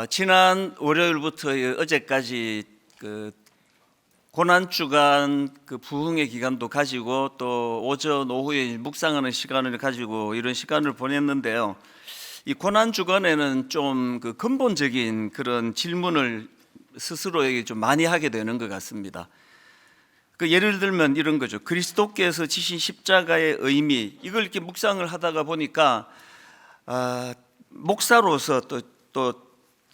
지난 월요일부터 어제까지 고난 주간 부흥의 기간도 가지고 또 오전 오후에 묵상하는 시간을 가지고 이런 시간을 보냈는데요. 이 고난 주간에는 좀 근본적인 그런 질문을 스스로에게 좀 많이 하게 되는 것 같습니다. 예를 들면 이런 거죠. 그리스도께서 지신 십자가의 의미, 이걸 이렇게 묵상을 하다가 보니까 목사로서 또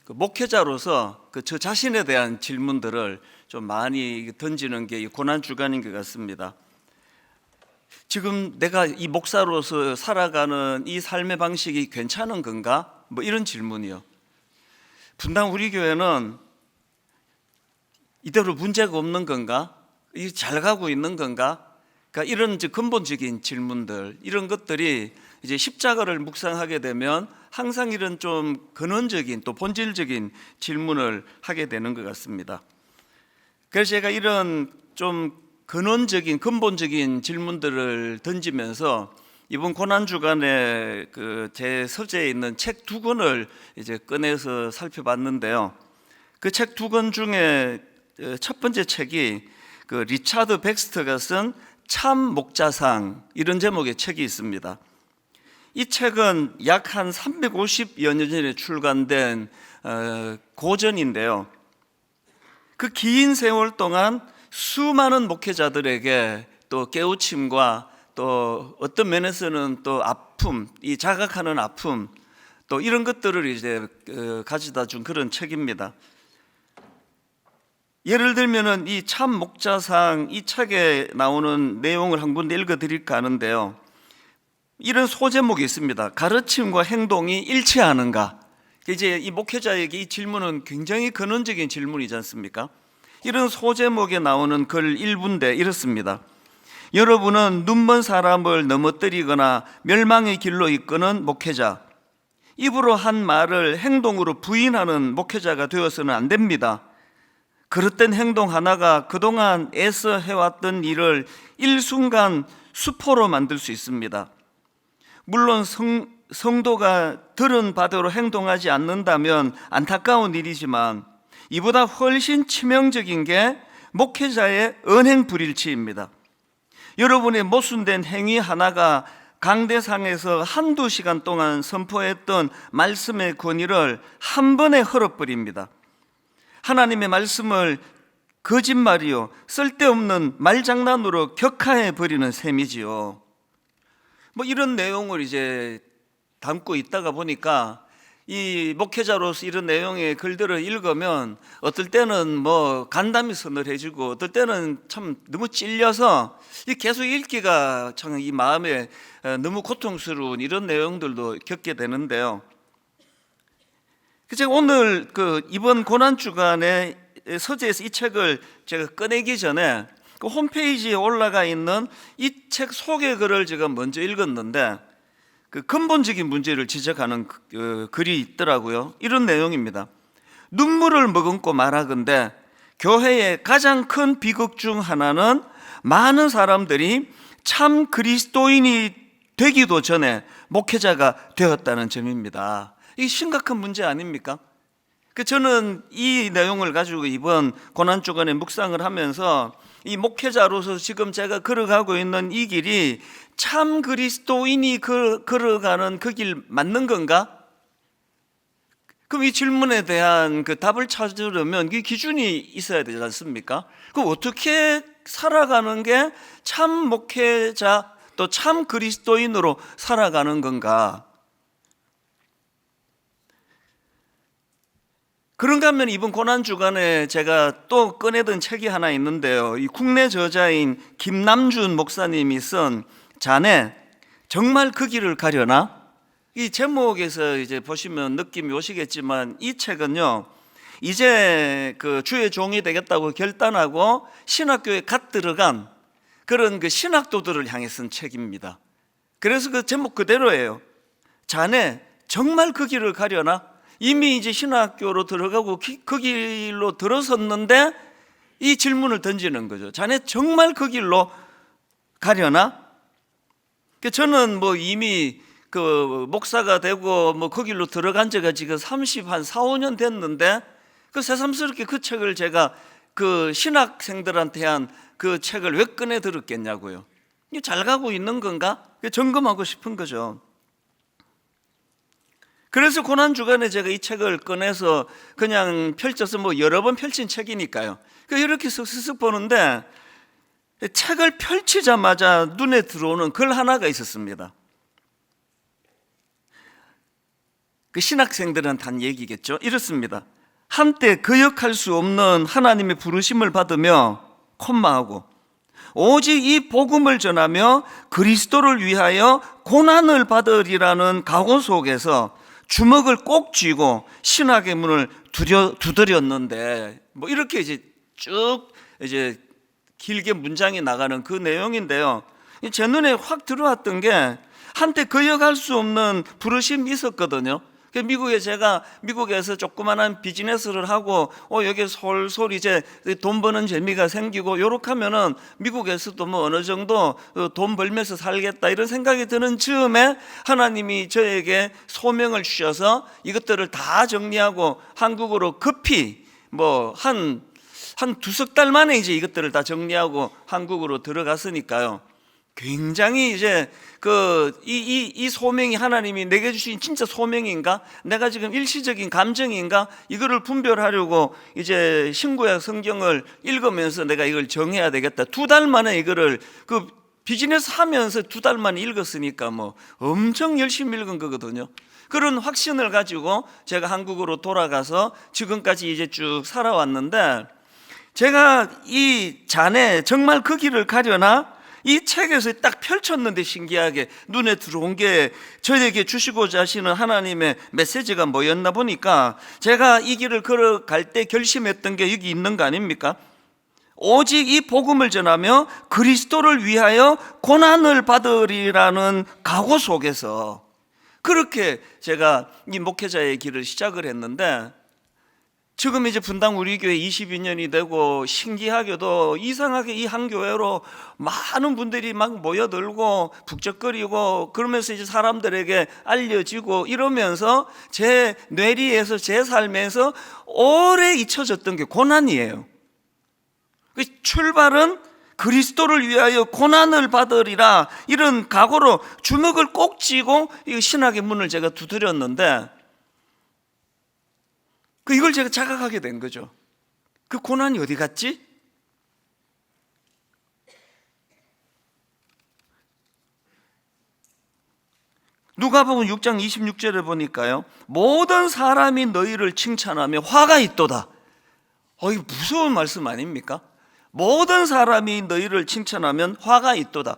목회자로서 저 자신에 대한 질문들을 좀 많이 던지는 게 고난 주간인 것 같습니다. 지금 내가 이 목사로서 살아가는 이 삶의 방식이 괜찮은 건가? 뭐 이런 질문이요. 분당 우리 교회는 이대로 문제가 없는 건가? 이 잘 가고 있는 건가? 그러니까 이런 근본적인 질문들, 이런 것들이 이제 십자가를 묵상하게 되면 항상 이런 좀 근원적인 또 본질적인 질문을 하게 되는 것 같습니다. 그래서 제가 이런 좀 근원적인 근본적인 질문들을 던지면서 이번 고난 주간에 제 서재에 있는 책 두 권을 이제 꺼내서 살펴봤는데요. 그 책 두 권 중에 첫 번째 책이 리차드 백스터가 쓴 참 목자상, 이런 제목의 책이 있습니다. 이 책은 약 한 350여 년 전에 출간된 고전인데요. 그 긴 세월 동안 수많은 목회자들에게 또 깨우침과 또 어떤 면에서는 또 아픔, 이 자각하는 아픔, 또 이런 것들을 이제 가져다 준 그런 책입니다. 예를 들면은 이 참 목자상, 이 책에 나오는 내용을 한 군데 읽어드릴까 하는데요. 이런 소제목이 있습니다. 가르침과 행동이 일치하는가? 이제 이 목회자에게 이 질문은 굉장히 근원적인 질문이지 않습니까? 이런 소제목에 나오는 글 일부인데 이렇습니다. 여러분은 눈먼 사람을 넘어뜨리거나 멸망의 길로 이끄는 목회자, 입으로 한 말을 행동으로 부인하는 목회자가 되어서는 안 됩니다. 그릇된 행동 하나가 그동안 애써 해왔던 일을 일순간 수포로 만들 수 있습니다. 물론 성도가 들은 바대로 행동하지 않는다면 안타까운 일이지만 이보다 훨씬 치명적인 게 목회자의 언행 불일치입니다. 여러분의 모순된 행위 하나가 강대상에서 한두 시간 동안 선포했던 말씀의 권위를 한 번에 헐어버립니다. 하나님의 말씀을 거짓말이요, 쓸데없는 말장난으로 격하해 버리는 셈이지요. 뭐 이런 내용을 이제 담고 있다가 보니까 이 목회자로서 이런 내용의 글들을 읽으면 어떨 때는 뭐 간담이 서늘해지고 어떨 때는 참 너무 찔려서 계속 읽기가 참 이 마음에 너무 고통스러운 이런 내용들도 겪게 되는데요. 제가 오늘 이번 고난 주간에 서재에서 이 책을 제가 꺼내기 전에 홈페이지에 올라가 있는 이 책 소개 글을 제가 먼저 읽었는데 근본적인 문제를 지적하는 글이 있더라고요. 이런 내용입니다. 눈물을 머금고 말하건대 교회의 가장 큰 비극 중 하나는 많은 사람들이 참 그리스도인이 되기도 전에 목회자가 되었다는 점입니다. 이게 심각한 문제 아닙니까? 저는 이 내용을 가지고 이번 고난 주간에 묵상을 하면서 이 목회자로서 지금 제가 걸어가고 있는 이 길이 참 그리스도인이 걸어가는 그 길 맞는 건가? 그럼 이 질문에 대한 답을 찾으려면 이 기준이 있어야 되지 않습니까? 그럼 어떻게 살아가는 게 참 목회자 또 참 그리스도인으로 살아가는 건가? 그런가 하면 이번 고난 주간에 제가 또 꺼내던 책이 하나 있는데요. 이 국내 저자인 김남준 목사님이 쓴 자네 정말 그 길을 가려나? 이 제목에서 이제 보시면 느낌이 오시겠지만 이 책은요, 이제 주의 종이 되겠다고 결단하고 신학교에 갓 들어간 그런 신학도들을 향해 쓴 책입니다. 그래서 그 제목 그대로예요. 자네 정말 그 길을 가려나? 이미 이제 신학교로 들어가고 그 길로 들어섰는데 이 질문을 던지는 거죠. 자네 정말 그 길로 가려나? 저는 뭐 이미 그 목사가 되고 뭐 그 길로 들어간 지가 지금 30한 4, 5년 됐는데 그 새삼스럽게 그 책을 제가 그 신학생들한테 한 그 책을 왜 꺼내 들었겠냐고요. 이게 잘 가고 있는 건가? 점검하고 싶은 거죠. 그래서 고난주간에 제가 이 책을 꺼내서 그냥 펼쳐서 뭐 여러 번 펼친 책이니까요. 이렇게 쓱쓱 보는데 책을 펼치자마자 눈에 들어오는 글 하나가 있었습니다. 그 신학생들한테 한 얘기겠죠. 이렇습니다. 한때 거역할 수 없는 하나님의 부르심을 받으며 콤마하고 오직 이 복음을 전하며 그리스도를 위하여 고난을 받으리라는 각오 속에서 주먹을 꼭 쥐고 신학의 문을 두드렸는데 뭐 이렇게 이제 쭉 이제 길게 문장이 나가는 그 내용인데요. 제 눈에 확 들어왔던 게 한때 거역할 수 없는 부르심이 있었거든요. 미국에 제가 미국에서 조그만한 비즈니스를 하고 여기 솔솔 이제 돈 버는 재미가 생기고 요렇게 하면은 미국에서도 뭐 어느 정도 돈 벌면서 살겠다 이런 생각이 드는 즈음에 하나님이 저에게 소명을 주셔서 이것들을 다 정리하고 한국으로 급히 뭐 한 두석 달 만에 이제 이것들을 다 정리하고 한국으로 들어갔으니까요. 굉장히 이제 이 소명이 하나님이 내게 주신 진짜 소명인가? 내가 지금 일시적인 감정인가? 이거를 분별하려고 이제 신구약 성경을 읽으면서 내가 이걸 정해야 되겠다. 2달 만에 이거를 그 비즈니스 하면서 2달 만에 읽었으니까 뭐 엄청 열심히 읽은 거거든요. 그런 확신을 가지고 제가 한국으로 돌아가서 지금까지 이제 쭉 살아왔는데 제가 이 잔에 정말 그 길을 가려나? 이 책에서 딱 펼쳤는데 신기하게 눈에 들어온 게 저에게 주시고자 하시는 하나님의 메시지가 뭐였나 보니까 제가 이 길을 걸어갈 때 결심했던 게 여기 있는 거 아닙니까? 오직 이 복음을 전하며 그리스도를 위하여 고난을 받으리라는 각오 속에서 그렇게 제가 이 목회자의 길을 시작을 했는데 지금 이제 분당 우리 교회 22년이 되고 신기하게도 이상하게 이 한 교회로 많은 분들이 막 모여들고 북적거리고 그러면서 이제 사람들에게 알려지고 이러면서 제 뇌리에서 제 삶에서 오래 잊혀졌던 게 고난이에요. 출발은 그리스도를 위하여 고난을 받으리라 이런 각오로 주먹을 꼭 쥐고 이 신학의 문을 제가 두드렸는데 이걸 제가 자각하게 된 거죠. 그 고난이 어디 갔지? 누가복음 6장 26절에 보니까요. 모든 사람이 너희를 칭찬하며 화가 있도다. 이거 무서운 말씀 아닙니까? 모든 사람이 너희를 칭찬하면 화가 있도다.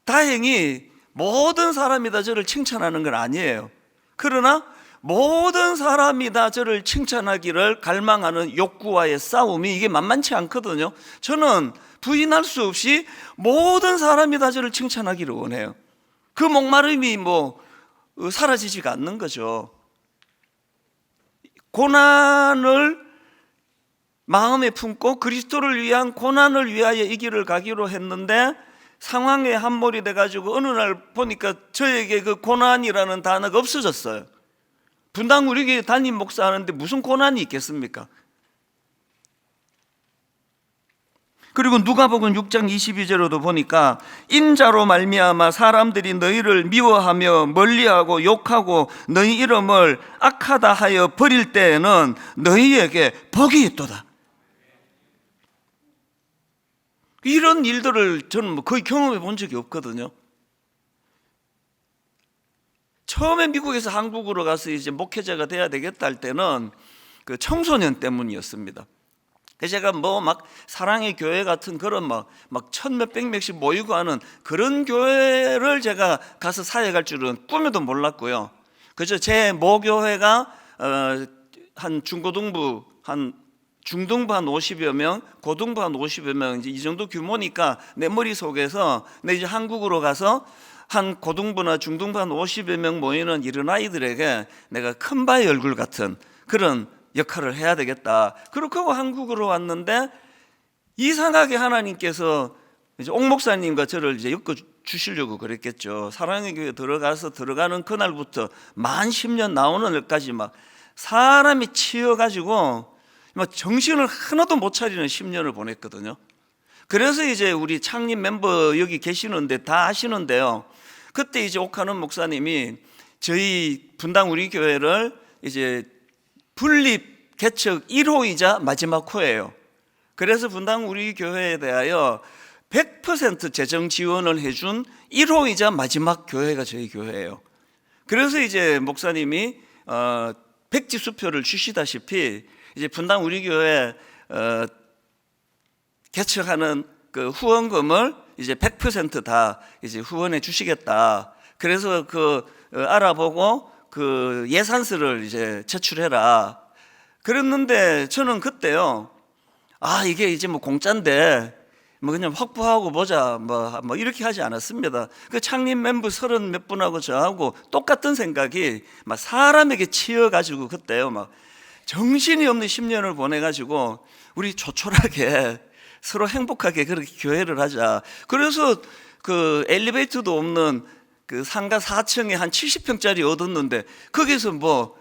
다행히 모든 사람이 다 저를 칭찬하는 건 아니에요. 그러나 모든 사람이 다 저를 칭찬하기를 갈망하는 욕구와의 싸움이 이게 만만치 않거든요. 저는 부인할 수 없이 모든 사람이 다 저를 칭찬하기를 원해요. 그 목마름이 뭐 사라지지가 않는 거죠. 고난을 마음에 품고 그리스도를 위한 고난을 위하여 이 길을 가기로 했는데 상황에 함몰이 돼가지고 어느 날 보니까 저에게 그 고난이라는 단어가 없어졌어요. 분당 우리 교회 담임 목사 하는데 무슨 고난이 있겠습니까? 그리고 누가복음 6장 22절로도 보니까 인자로 말미암아 사람들이 너희를 미워하며 멀리하고 욕하고 너희 이름을 악하다 하여 버릴 때에는 너희에게 복이 있도다. 이런 일들을 저는 거의 경험해 본 적이 없거든요. 처음에 미국에서 한국으로 가서 이제 목회자가 돼야 되겠다 할 때는 그 청소년 때문이었습니다. 그래서 제가 뭐 막 사랑의 교회 같은 그런 막 천몇백 명씩 모이고 하는 그런 교회를 제가 가서 사역할 줄은 꿈에도 몰랐고요. 그래서 제 모교회가 한 중고등부 한 50여 명, 고등부 한 50여 명 이제 이 정도 규모니까 내 머릿속에서 내 이제 한국으로 가서 한 고등부나 중등부 한 50여 명 모이는 이런 아이들에게 내가 큰 바위 얼굴 같은 그런 역할을 해야 되겠다. 그렇게 하고 한국으로 왔는데 이상하게 하나님께서 이제 옥 목사님과 저를 이제 엮어 주시려고 그랬겠죠. 사랑의 교회 들어가는 그날부터 만 10년 나오는 날까지 막 사람이 치여가지고 막 정신을 하나도 못 차리는 10년을 보냈거든요. 그래서 이제 우리 창립 멤버 여기 계시는데 다 아시는데요. 그때 이제 옥하는 목사님이 저희 분당 우리 교회를 이제 분립 개척 1호이자 마지막 호예요. 그래서 분당 우리 교회에 대하여 100% 재정 지원을 해준 1호이자 마지막 교회가 저희 교회예요. 그래서 이제 목사님이 백지 수표를 주시다시피 이제 분당 우리 교회 개척하는 그 후원금을 이제 100% 이제 후원해 주시겠다. 그래서 알아보고 그 예산서를 이제 제출해라. 그랬는데 저는 그때요. 이게 이제 뭐 공짜인데 뭐 그냥 확보하고 보자 뭐 이렇게 하지 않았습니다. 그 창립 멤버 30 몇 분하고 저하고 똑같은 생각이 막 사람에게 치여가지고 그때요 막 정신이 없는 10년을 보내가지고 우리 조촐하게 서로 행복하게 그렇게 교회를 하자. 그래서 그 엘리베이터도 없는 그 상가 4층에 한 70평짜리 얻었는데 거기서 뭐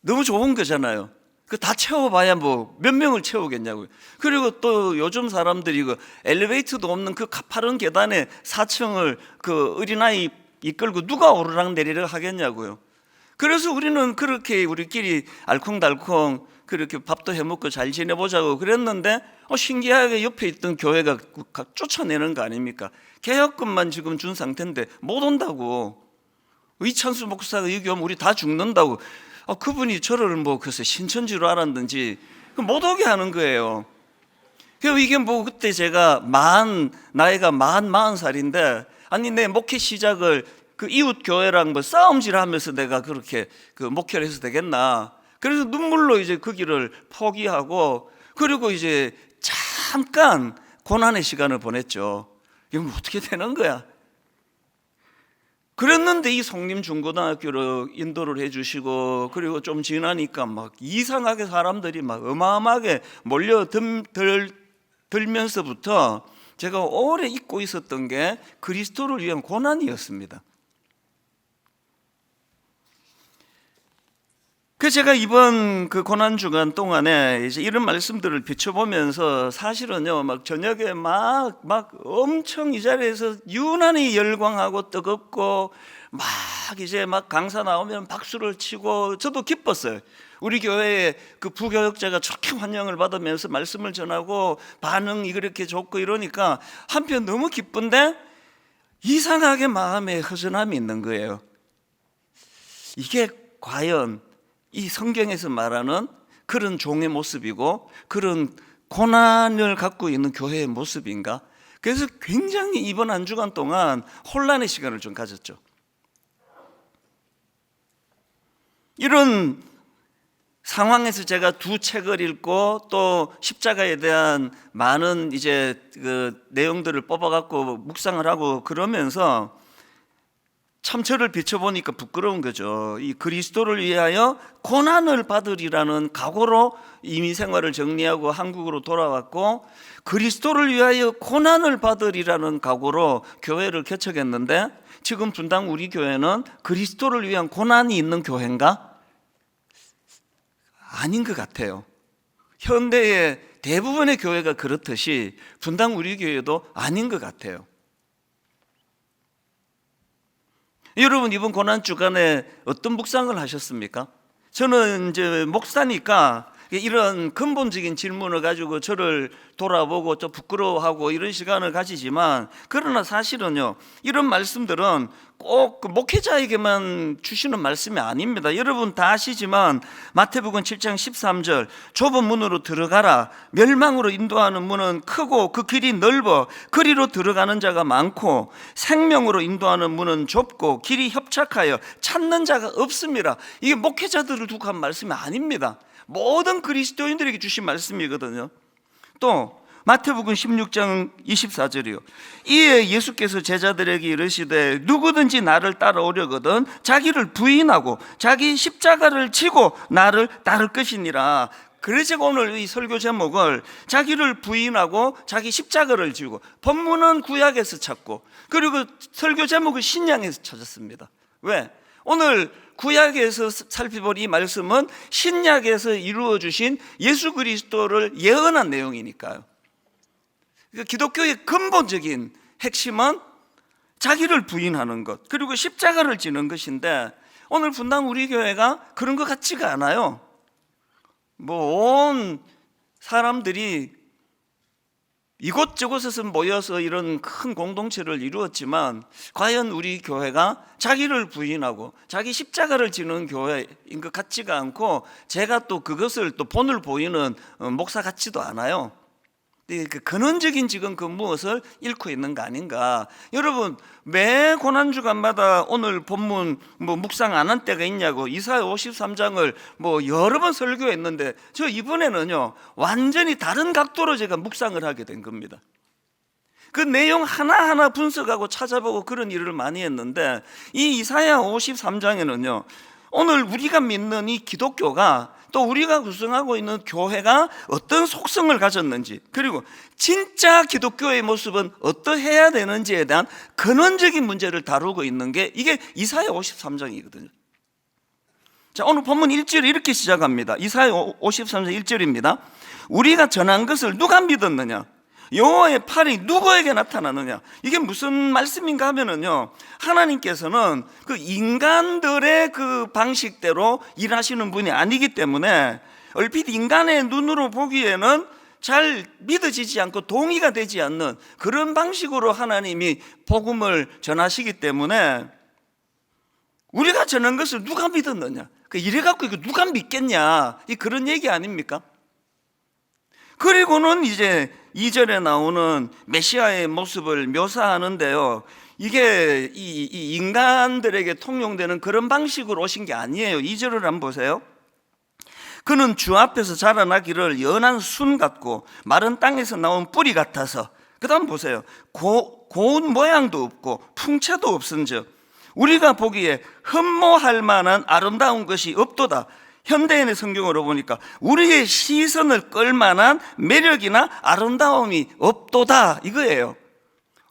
너무 좋은 거잖아요. 그 다 채워봐야 뭐 몇 명을 채우겠냐고요. 그리고 또 요즘 사람들이 그 엘리베이터도 없는 그 가파른 계단에 4층을 그 어린아이 이끌고 누가 오르락 내리락 하겠냐고요. 그래서 우리는 그렇게 우리끼리 알콩달콩 그렇게 밥도 해먹고 잘 지내보자고 그랬는데 신기하게 옆에 있던 교회가 쫓아내는 거 아닙니까? 개혁금만 지금 준 상태인데 못 온다고. 이찬수 목사가 여기 오면 우리 다 죽는다고. 그분이 저를 뭐 글쎄 신천지로 알았는지 못 오게 하는 거예요. 그리고 이게 뭐 그때 제가 나이가 40살인데 아니 내 목회 시작을 그 이웃 교회랑 뭐 싸움질하면서 내가 그렇게 그 목회를 해서 되겠나? 그래서 눈물로 이제 그 길을 포기하고 그리고 이제 잠깐 고난의 시간을 보냈죠. 이거 뭐 어떻게 되는 거야? 그랬는데 이 성림중고등학교로 인도를 해주시고 그리고 좀 지나니까 막 이상하게 사람들이 막 어마어마하게 몰려들면서부터 제가 오래 잊고 있었던 게 그리스도를 위한 고난이었습니다. 그 제가 이번 그 고난 주간 동안에 이제 이런 말씀들을 비춰보면서 사실은요, 막 저녁에 막 엄청 이 자리에서 유난히 열광하고 뜨겁고 막 이제 막 강사 나오면 박수를 치고 저도 기뻤어요. 우리 교회에 그 부교역자가 좋게 환영을 받으면서 말씀을 전하고 반응이 그렇게 좋고 이러니까 한편 너무 기쁜데 이상하게 마음에 허전함이 있는 거예요. 이게 과연 이 성경에서 말하는 그런 종의 모습이고 그런 고난을 갖고 있는 교회의 모습인가? 그래서 굉장히 이번 한 주간 동안 혼란의 시간을 좀 가졌죠. 이런 상황에서 제가 두 책을 읽고 또 십자가에 대한 많은 이제 그 내용들을 뽑아갖고 묵상을 하고 그러면서 참 저를 비춰보니까 부끄러운 거죠. 이 그리스도를 위하여 고난을 받으리라는 각오로 이민 생활을 정리하고 한국으로 돌아왔고 그리스도를 위하여 고난을 받으리라는 각오로 교회를 개척했는데 지금 분당 우리 교회는 그리스도를 위한 고난이 있는 교회인가? 아닌 것 같아요. 현대의 대부분의 교회가 그렇듯이 분당 우리 교회도 아닌 것 같아요. 여러분 이번 고난 주간에 어떤 묵상을 하셨습니까? 저는 이제 목사니까 이런 근본적인 질문을 가지고 저를 돌아보고 좀 부끄러워하고 이런 시간을 가지지만 그러나 사실은요 이런 말씀들은 꼭 목회자에게만 주시는 말씀이 아닙니다. 여러분 다 아시지만 마태복음 7장 13절 좁은 문으로 들어가라. 멸망으로 인도하는 문은 크고 그 길이 넓어 그리로 들어가는 자가 많고 생명으로 인도하는 문은 좁고 길이 협착하여 찾는 자가 없습니다. 이게 목회자들을 두고 한 말씀이 아닙니다. 모든 그리스도인들에게 주신 말씀이거든요. 또 마태복음 16장 24절이요. 이에 예수께서 제자들에게 이르시되 누구든지 나를 따라오려거든 자기를 부인하고 자기 십자가를 지고 나를 따를 것이니라. 그래서 제가 오늘 이 설교 제목을 자기를 부인하고 자기 십자가를 지고, 본문은 구약에서 찾고, 그리고 설교 제목은 신약에서 찾았습니다. 왜? 오늘 구약에서 살펴볼 이 말씀은 신약에서 이루어 주신 예수 그리스도를 예언한 내용이니까요. 그러니까 기독교의 근본적인 핵심은 자기를 부인하는 것, 그리고 십자가를 지는 것인데, 오늘 분당 우리 교회가 그런 것 같지가 않아요. 온 사람들이 이곳저곳에서 모여서 이런 큰 공동체를 이루었지만, 과연 우리 교회가 자기를 부인하고 자기 십자가를 지는 교회인 것 같지가 않고, 제가 또 그것을 또 본을 보이는 목사 같지도 않아요. 그 근원적인 지금 그 무엇을 잃고 있는 거 아닌가. 여러분, 매 고난주간마다 오늘 본문 묵상 안 한 때가 있냐고 이사야 53장을 여러 번 설교했는데, 저 이번에는요 완전히 다른 각도로 제가 묵상을 하게 된 겁니다. 그 내용 하나하나 분석하고 찾아보고 그런 일을 많이 했는데, 이 이사야 53장에는요 오늘 우리가 믿는 이 기독교가, 또 우리가 구성하고 있는 교회가 어떤 속성을 가졌는지, 그리고 진짜 기독교의 모습은 어떠해야 되는지에 대한 근원적인 문제를 다루고 있는 게 이게 이사야 53장이거든요. 자, 오늘 본문 1절이 이렇게 시작합니다. 이사야 53장 1절입니다. 우리가 전한 것을 누가 믿었느냐? 여호와의 팔이 누구에게 나타나느냐? 이게 무슨 말씀인가 하면은요, 하나님께서는 그 인간들의 그 방식대로 일하시는 분이 아니기 때문에, 얼핏 인간의 눈으로 보기에는 잘 믿어지지 않고 동의가 되지 않는 그런 방식으로 하나님이 복음을 전하시기 때문에, 우리가 전한 것을 누가 믿었느냐? 이래갖고 이거 누가 믿겠냐? 그런 얘기 아닙니까? 그리고는 이제 2절에 나오는 메시아의 모습을 묘사하는데요, 이게 이 인간들에게 통용되는 그런 방식으로 오신 게 아니에요. 2절을 한번 보세요. 그는 주 앞에서 자라나기를 연한 순 같고 마른 땅에서 나온 뿌리 같아서, 그 다음 보세요. 고운 모양도 없고 풍채도 없은즉 우리가 보기에 흠모할 만한 아름다운 것이 없도다. 현대인의 성경으로 보니까 우리의 시선을 끌만한 매력이나 아름다움이 없도다, 이거예요.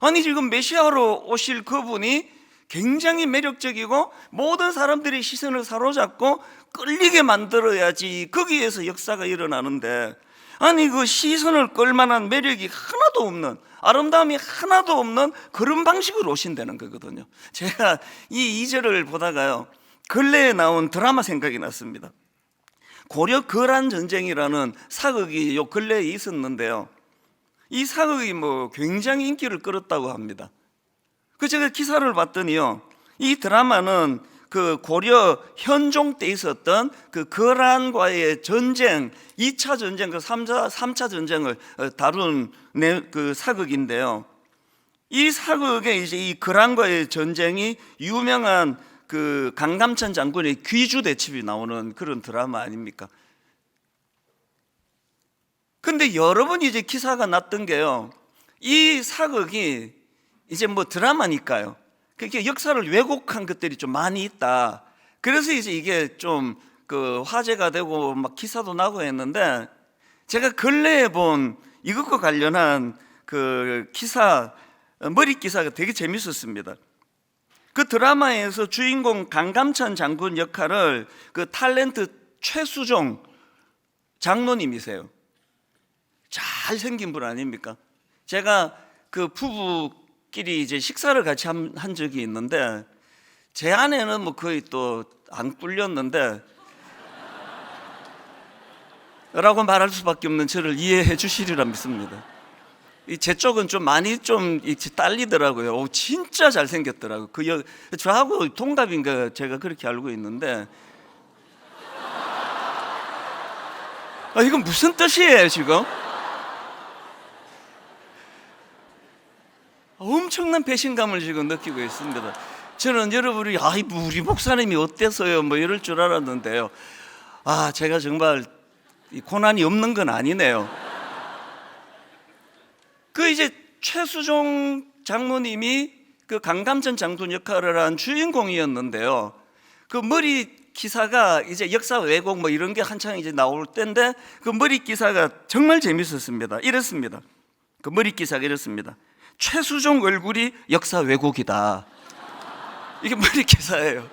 아니, 지금 메시아로 오실 그분이 굉장히 매력적이고 모든 사람들의 시선을 사로잡고 끌리게 만들어야지 거기에서 역사가 일어나는데, 아니 그 시선을 끌만한 매력이 하나도 없는, 아름다움이 하나도 없는 그런 방식으로 오신다는 거거든요. 제가 이 2절을 보다가요, 근래에 나온 드라마 생각이 났습니다. 고려 거란 전쟁이라는 사극이 요 근래에 있었는데요, 이 사극이 굉장히 인기를 끌었다고 합니다. 제가 기사를 봤더니요, 이 드라마는 그 고려 현종 때 있었던 그 거란과의 전쟁, 2차 전쟁, 그 3차 전쟁을 다룬 그 사극인데요, 이 사극에 이제 이 거란과의 전쟁이 유명한 그 강감찬 장군의 귀주대첩이 나오는 그런 드라마 아닙니까? 근데 여러 번 이제 기사가 났던 게요, 이 사극이 이제 드라마니까요, 그렇게 역사를 왜곡한 것들이 좀 많이 있다. 그래서 이제 이게 좀 그 화제가 되고 막 기사도 나고 했는데, 제가 근래에 본 이것과 관련한 그 기사, 머리 기사가 되게 재밌었습니다. 그 드라마에서 주인공 강감찬 장군 역할을 그 탤런트 최수종 장로님이세요. 잘생긴 분 아닙니까? 제가 그 부부끼리 이제 식사를 같이 한 적이 있는데, 제 아내는 거의 또 안 꿀렸는데 라고 말할 수밖에 없는 저를 이해해 주시리라 믿습니다. 제 쪽은 좀 많이 좀 딸리더라고요. 오, 진짜 잘생겼더라고요. 저하고 동갑인가 제가 그렇게 알고 있는데, 이건 무슨 뜻이에요 지금? 엄청난 배신감을 지금 느끼고 있습니다. 저는 여러분이 우리 목사님이 어때서요 이럴 줄 알았는데요, 제가 정말 고난이 없는 건 아니네요. 이제 최수종 장로님이 그 강감찬 장군 역할을 한 주인공이었는데요, 그 머리 기사가 이제 역사 왜곡 뭐 이런 게 한창 이제 나올 때인데 그 머리 기사가 정말 재밌었습니다. 이랬습니다. 그 머리 기사가 이랬습니다. 최수종 얼굴이 역사 왜곡이다. 이게 머리 기사예요.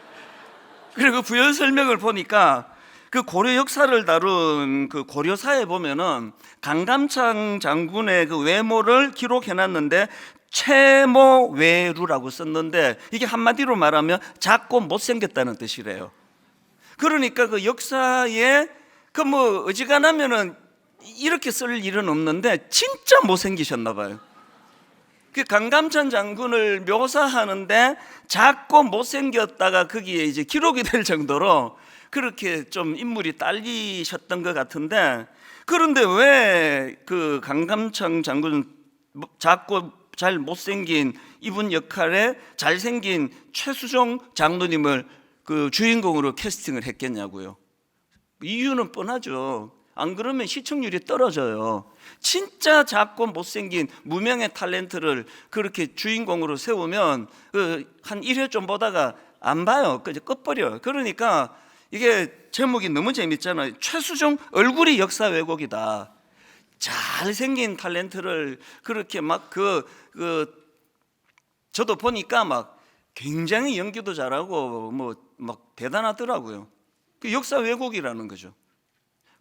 그리고 부연 설명을 보니까 그 고려 역사를 다룬 그 고려사에 보면은 강감창 장군의 그 외모를 기록해놨는데 채모외루라고 썼는데 이게 한마디로 말하면 작고 못생겼다는 뜻이래요. 그러니까 그 역사에 그 뭐 어지간하면은 이렇게 쓸 일은 없는데 진짜 못생기셨나 봐요. 그 강감찬 장군을 묘사하는데 작고 못생겼다가 거기에 이제 기록이 될 정도로 그렇게 좀 인물이 딸리셨던 것 같은데, 그런데 왜 그 강감찬 장군 작고 잘 못생긴 이분 역할에 잘생긴 최수종 장로님을 그 주인공으로 캐스팅을 했겠냐고요. 이유는 뻔하죠. 안 그러면 시청률이 떨어져요. 진짜 작고 못생긴 무명의 탤런트를 그렇게 주인공으로 세우면 한 1회 좀 보다가 안 봐요. 그저 꺼버려요. 그러니까 이게 제목이 너무 재밌잖아요. 최수종 얼굴이 역사 왜곡이다. 잘생긴 탤런트를 그렇게 막 저도 보니까 막 굉장히 연기도 잘하고 뭐 막 대단하더라고요. 그 역사 왜곡이라는 거죠.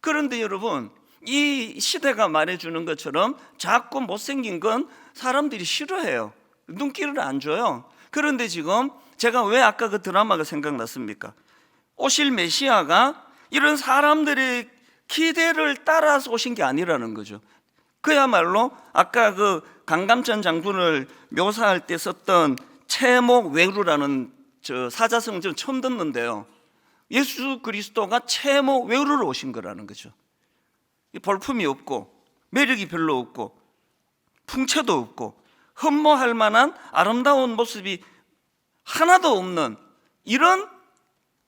그런데 여러분, 이 시대가 말해주는 것처럼 작고 못생긴 건 사람들이 싫어해요. 눈길을 안 줘요. 그런데 지금 제가 왜 아까 그 드라마가 생각났습니까? 오실 메시아가 이런 사람들의 기대를 따라서 오신 게 아니라는 거죠. 그야말로 아까 그 강감찬 장군을 묘사할 때 썼던 채모외루라는 저 사자성 좀 처음 듣는데요. 예수 그리스도가 채모외루로 오신 거라는 거죠. 볼품이 없고 매력이 별로 없고 풍채도 없고 흠모할 만한 아름다운 모습이 하나도 없는 이런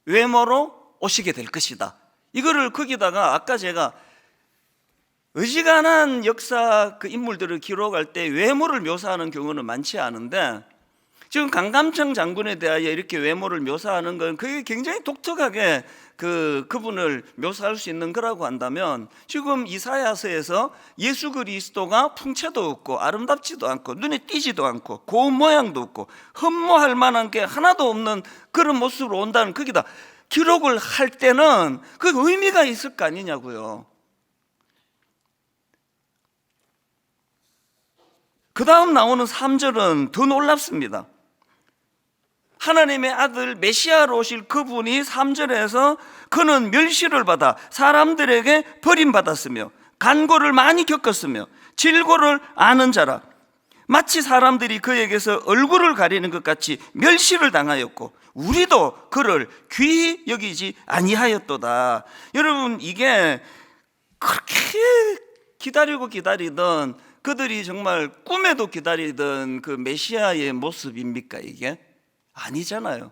외모로 오시게 될 것이다. 이거를 거기다가 아까 제가 어지간한 역사 그 인물들을 기록할 때 외모를 묘사하는 경우는 많지 않은데 지금 강감창 장군에 대하여 이렇게 외모를 묘사하는 건 그게 굉장히 독특하게 그분을 묘사할 수 있는 거라고 한다면 지금 이사야서에서 예수 그리스도가 풍채도 없고 아름답지도 않고 눈에 띄지도 않고 고운 모양도 없고 흠모할 만한 게 하나도 없는 그런 모습으로 온다는 거기다 기록을 할 때는 그 의미가 있을 거 아니냐고요. 그 다음 나오는 3절은 더 놀랍습니다. 하나님의 아들 메시아로 오실 그분이 3절에서 그는 멸시를 받아 사람들에게 버림받았으며 간고를 많이 겪었으며 질고를 아는 자라 마치 사람들이 그에게서 얼굴을 가리는 것 같이 멸시를 당하였고 우리도 그를 귀히 여기지 아니하였도다. 여러분, 이게 그렇게 기다리던 그들이 정말 꿈에도 기다리던 그 메시아의 모습입니까? 이게 아니잖아요.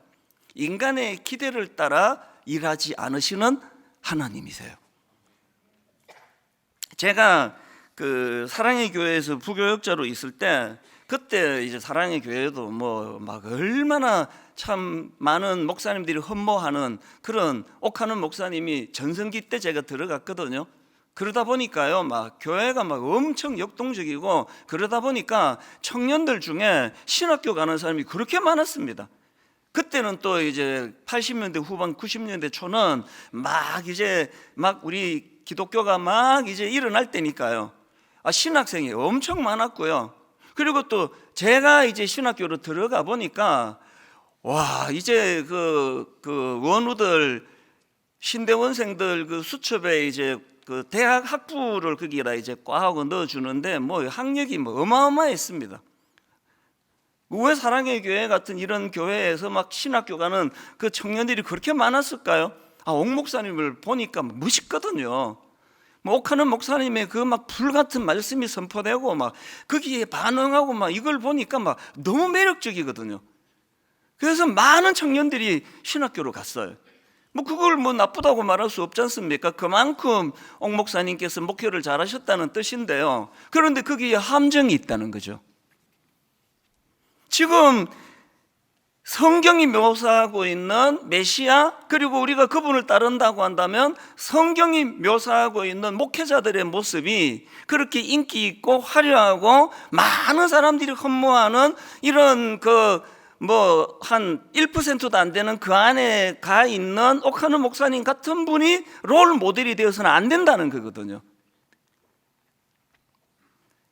인간의 기대를 따라 일하지 않으시는 하나님이세요. 제가 그 사랑의 교회에서 부교역자로 있을 때 그때 이제 사랑의 교회도 뭐 막 얼마나 참 많은 목사님들이 흠모하는 그런 옥하는 목사님이 전성기 때 제가 들어갔거든요. 그러다 보니까요, 막 교회가 막 엄청 역동적이고 그러다 보니까 청년들 중에 신학교 가는 사람이 그렇게 많았습니다. 그때는 또 이제 80년대 후반 90년대 초는 막 우리 기독교가 막 이제 일어날 때니까요. 신학생이 엄청 많았고요. 그리고 또 제가 이제 신학교로 들어가 보니까 와, 이제 그 원우들 신대원생들 그 수첩에 이제 그 대학 학부를 거기다 이제 꽉 넣어주는데 뭐 학력이 뭐 어마어마했습니다. 왜 사랑의 교회 같은 이런 교회에서 막 신학교 가는 그 청년들이 그렇게 많았을까요? 옥 목사님을 보니까 멋있거든요. 뭐 옥하는 목사님의 그 막 불같은 말씀이 선포되고 막 거기에 반응하고 막 이걸 보니까 막 너무 매력적이거든요. 그래서 많은 청년들이 신학교로 갔어요. 뭐 그걸 뭐 나쁘다고 말할 수 없지 않습니까? 그만큼 옥 목사님께서 목회를 잘하셨다는 뜻인데요. 그런데 거기에 함정이 있다는 거죠. 지금 성경이 묘사하고 있는 메시아, 그리고 우리가 그분을 따른다고 한다면 성경이 묘사하고 있는 목회자들의 모습이 그렇게 인기 있고 화려하고 많은 사람들이 흠모하는 이런 한 1%도 안 되는 그 안에 가 있는 옥하는 목사님 같은 분이 롤 모델이 되어서는 안 된다는 거거든요.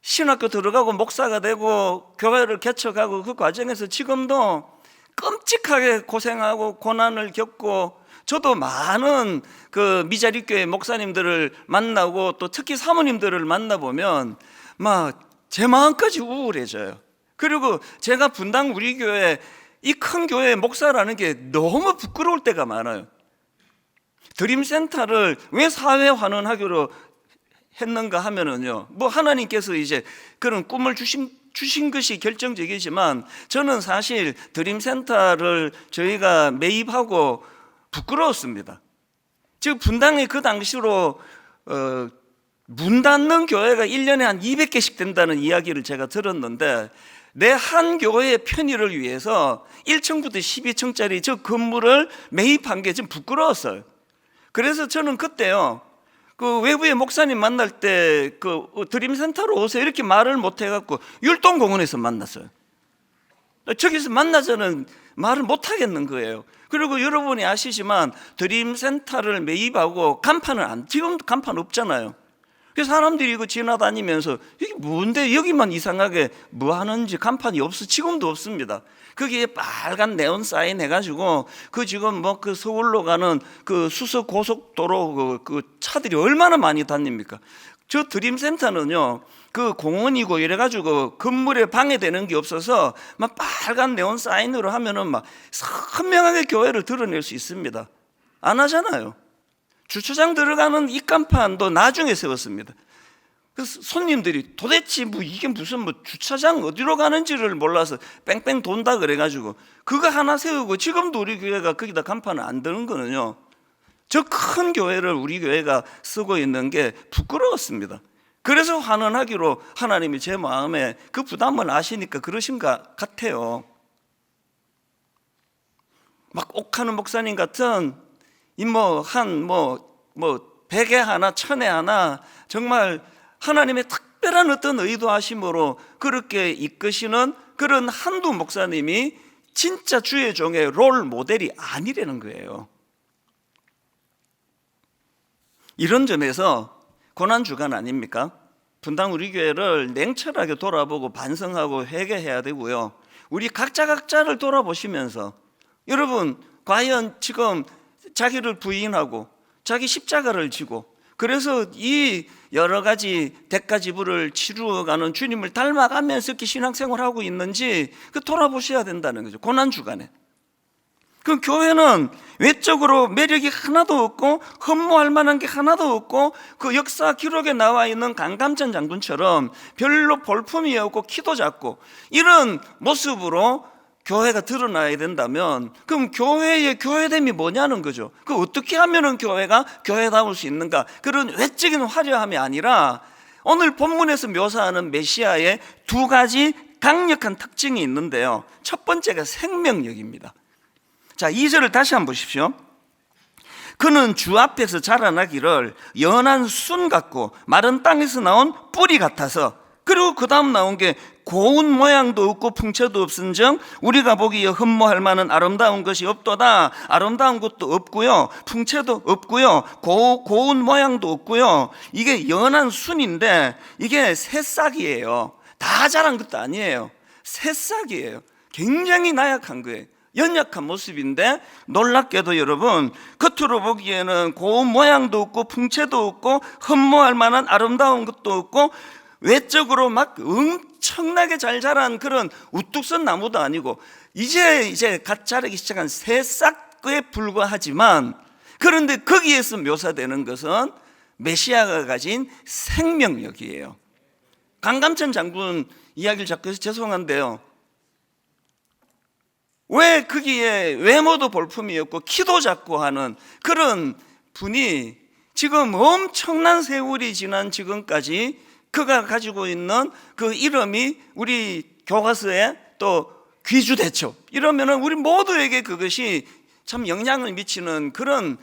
신학교 들어가고 목사가 되고 교회를 개척하고 그 과정에서 지금도 끔찍하게 고생하고 고난을 겪고, 저도 많은 그 미자리 교회 목사님들을 만나고 또 특히 사모님들을 만나보면 막 제 마음까지 우울해져요. 그리고 제가 분당 우리 교회, 이 큰 교회 목사라는 게 너무 부끄러울 때가 많아요. 드림센터를 왜 사회 환원하기로 했는가 하면은요, 하나님께서 이제 그런 꿈을 주신 것이 결정적이지만, 저는 사실 드림센터를 저희가 매입하고 부끄러웠습니다. 즉 분당에 그 당시로 문 닫는 교회가 1년에 한 200개씩 된다는 이야기를 제가 들었는데, 내 한 교회의 편의를 위해서 1층부터 12층짜리 저 건물을 매입한 게 좀 부끄러웠어요. 그래서 저는 그때요, 그 외부의 목사님 만날 때 그 드림센터로 오세요 이렇게 말을 못 해갖고 율동공원에서 만났어요. 저기서 만나서는 말을 못 하겠는 거예요. 그리고 여러분이 아시지만 드림센터를 매입하고 지금도 간판 없잖아요. 그래서 사람들이 이거 지나다니면서 이게 뭔데 여기만 이상하게 뭐 하는지 간판이 없어. 지금도 없습니다. 거기에 빨간 네온 사인 해가지고 지금 그 서울로 가는 그 수서 고속도로 그 차들이 얼마나 많이 다닙니까? 저 드림센터는요, 그 공원이고 이래가지고 건물에 방해되는 게 없어서 막 빨간 네온 사인으로 하면은 막 선명하게 교회를 드러낼 수 있습니다. 안 하잖아요. 주차장 들어가는 입간판도 나중에 세웠습니다. 그래서 손님들이 도대체 이게 무슨 주차장 어디로 가는지를 몰라서 뺑뺑 돈다 그래가지고 그거 하나 세우고, 지금도 우리 교회가 거기다 간판을 안 드는 거는요, 저 큰 교회를 우리 교회가 쓰고 있는 게 부끄러웠습니다. 그래서 환원하기로 하나님이 제 마음에 그 부담을 아시니까 그러신 것 같아요. 막 옥하는 목사님 같은 한 100에 하나 1000에 하나 정말 하나님의 특별한 어떤 의도하심으로 그렇게 이끄시는 그런 한두 목사님이 진짜 주의 종의 롤 모델이 아니라는 거예요. 이런 점에서 고난주간 아닙니까? 분당 우리 교회를 냉철하게 돌아보고 반성하고 회개해야 되고요, 우리 각자를 돌아보시면서 여러분 과연 지금 자기를 부인하고 자기 십자가를 지고 그래서 이 여러 가지 대가 지불을 치루어가는 주님을 닮아가면서 이렇게 신앙생활하고 있는지 돌아보셔야 된다는 거죠. 고난주간에 그 교회는 외적으로 매력이 하나도 없고 흠모할 만한 게 하나도 없고, 그 역사 기록에 나와 있는 강감찬 장군처럼 별로 볼품이 없고 키도 작고 이런 모습으로 교회가 드러나야 된다면, 그럼 교회의 교회됨이 뭐냐는 거죠. 어떻게 하면은 교회가 교회다울 수 있는가? 그런 외적인 화려함이 아니라 오늘 본문에서 묘사하는 메시아의 두 가지 강력한 특징이 있는데요, 첫 번째가 생명력입니다. 자, 2절을 다시 한번 보십시오. 그는 주 앞에서 자라나기를 연한 순 같고 마른 땅에서 나온 뿌리 같아서, 그리고 그 다음 나온 게 고운 모양도 없고 풍채도 없은즉 우리가 보기에 흠모할 만한 아름다운 것이 없도다. 아름다운 것도 없고요, 풍채도 없고요, 고운 모양도 없고요. 이게 연한 순인데 이게 새싹이에요. 다 자란 것도 아니에요. 새싹이에요. 굉장히 나약한 거예요. 연약한 모습인데, 놀랍게도 여러분 겉으로 보기에는 고운 모양도 없고 풍채도 없고 흠모할 만한 아름다운 것도 없고 외적으로 막 엄청나게 잘 자란 그런 우뚝 선 나무도 아니고 이제 갓 자라기 시작한 새싹에 불과하지만, 그런데 거기에서 묘사되는 것은 메시아가 가진 생명력이에요. 강감찬 장군 이야기를 자꾸 해서 죄송한데요, 왜 거기에 외모도 볼품이 없고 키도 작고 하는 그런 분이 지금 엄청난 세월이 지난 지금까지 그가 가지고 있는 그 이름이 우리 교과서에 또 귀주대첩 이러면은 우리 모두에게 그것이 참 영향을 미치는 그런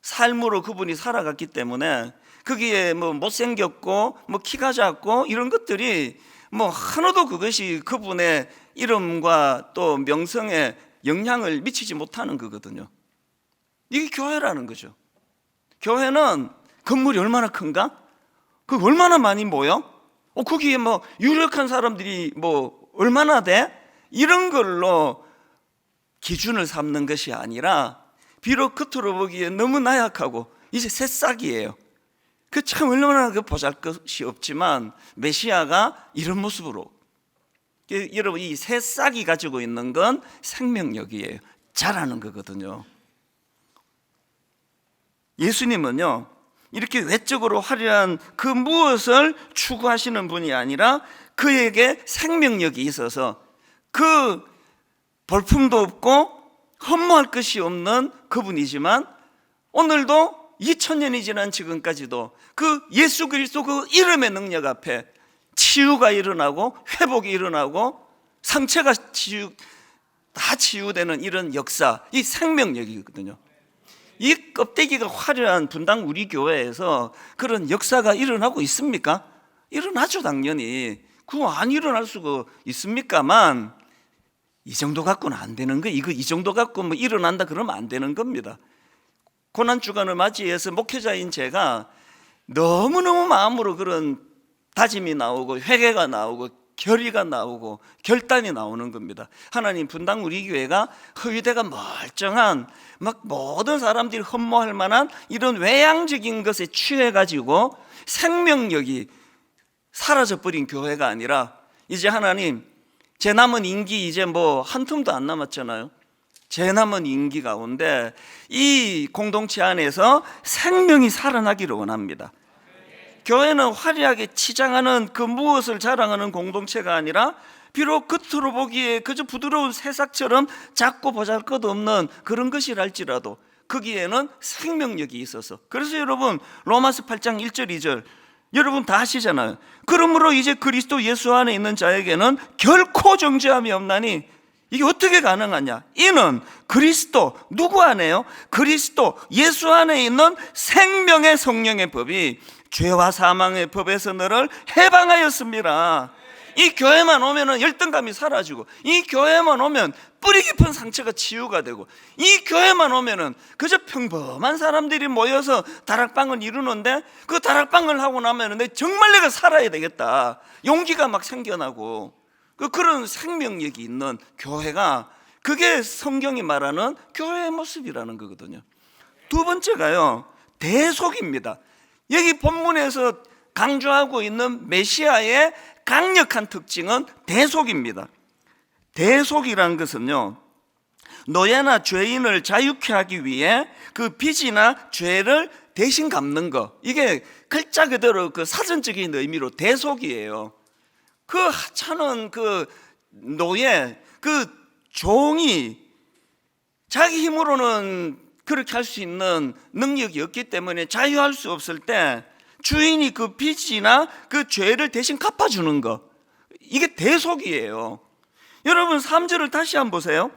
삶으로 그분이 살아갔기 때문에 거기에 뭐 못생겼고 뭐 키가 작고 이런 것들이 뭐 하나도 그것이 그분의 이름과 또 명성에 영향을 미치지 못하는 거거든요. 이게 교회라는 거죠. 교회는 건물이 얼마나 큰가? 그 얼마나 많이 모여? 거기에 뭐 유력한 사람들이 뭐 얼마나 돼? 이런 걸로 기준을 삼는 것이 아니라 비록 겉으로 보기에 너무 나약하고 이제 새싹이에요. 그 참 얼마나 그 보잘것이 없지만 메시아가 이런 모습으로, 여러분 이 새싹이 가지고 있는 건 생명력이에요. 자라는 거거든요. 예수님은요 이렇게 외적으로 화려한 그 무엇을 추구하시는 분이 아니라 그에게 생명력이 있어서 그 볼품도 없고 허무할 것이 없는 그분이지만 오늘도 2000년이 지난 지금까지도 그 예수 그리스도 그 이름의 능력 앞에 치유가 일어나고 회복이 일어나고 상처가 다 치유되는 이런 역사, 이 생명력이거든요. 이 껍데기가 화려한 분당 우리 교회에서 그런 역사가 일어나고 있습니까? 일어나죠, 당연히. 그거 안 일어날 수가 있습니까만 이 정도 갖고는 안 되는 거예요. 이 정도 갖고 뭐 일어난다 그러면 안 되는 겁니다. 고난주간을 맞이해서 목회자인 제가 너무너무 마음으로 그런 다짐이 나오고 회개가 나오고 결의가 나오고 결단이 나오는 겁니다. 하나님, 분당 우리 교회가 허위대가 멀쩡한 막 모든 사람들이 흠모할 만한 이런 외향적인 것에 취해가지고 생명력이 사라져버린 교회가 아니라 이제 하나님, 제 남은 임기 이제 뭐 한 tum도 안 남았잖아요. 제 남은 임기 가운데 이 공동체 안에서 생명이 살아나기를 원합니다. 교회는 화려하게 치장하는 그 무엇을 자랑하는 공동체가 아니라 비록 겉으로 보기에 그저 부드러운 새싹처럼 작고 보잘것없는 그런 것이랄지라도 거기에는 생명력이 있어서, 그래서 여러분 로마서 8장 1절 2절 여러분 다 아시잖아요. 그러므로 이제 그리스도 예수 안에 있는 자에게는 결코 정죄함이 없나니, 이게 어떻게 가능하냐? 이는 그리스도, 누구 안에요? 그리스도 예수 안에 있는 생명의 성령의 법이 죄와 사망의 법에서 너를 해방하였습니다. 이 교회만 오면 열등감이 사라지고, 이 교회만 오면 뿌리 깊은 상처가 치유가 되고, 이 교회만 오면 그저 평범한 사람들이 모여서 다락방을 이루는데 그 다락방을 하고 나면 정말 내가 살아야 되겠다 용기가 막 생겨나고, 그런 생명력이 있는 교회가, 그게 성경이 말하는 교회의 모습이라는 거거든요. 두 번째가요, 대속입니다. 여기 본문에서 강조하고 있는 메시아의 강력한 특징은 대속입니다. 대속이란 것은요, 노예나 죄인을 자유케 하기 위해 그 빚이나 죄를 대신 갚는 것, 이게 글자 그대로 그 사전적인 의미로 대속이에요. 그 하찮은 그 노예, 그 종이 자기 힘으로는 그렇게 할 수 있는 능력이 없기 때문에 자유할 수 없을 때 주인이 그 빚이나 그 죄를 대신 갚아주는 것, 이게 대속이에요. 여러분 3절을 다시 한번 보세요.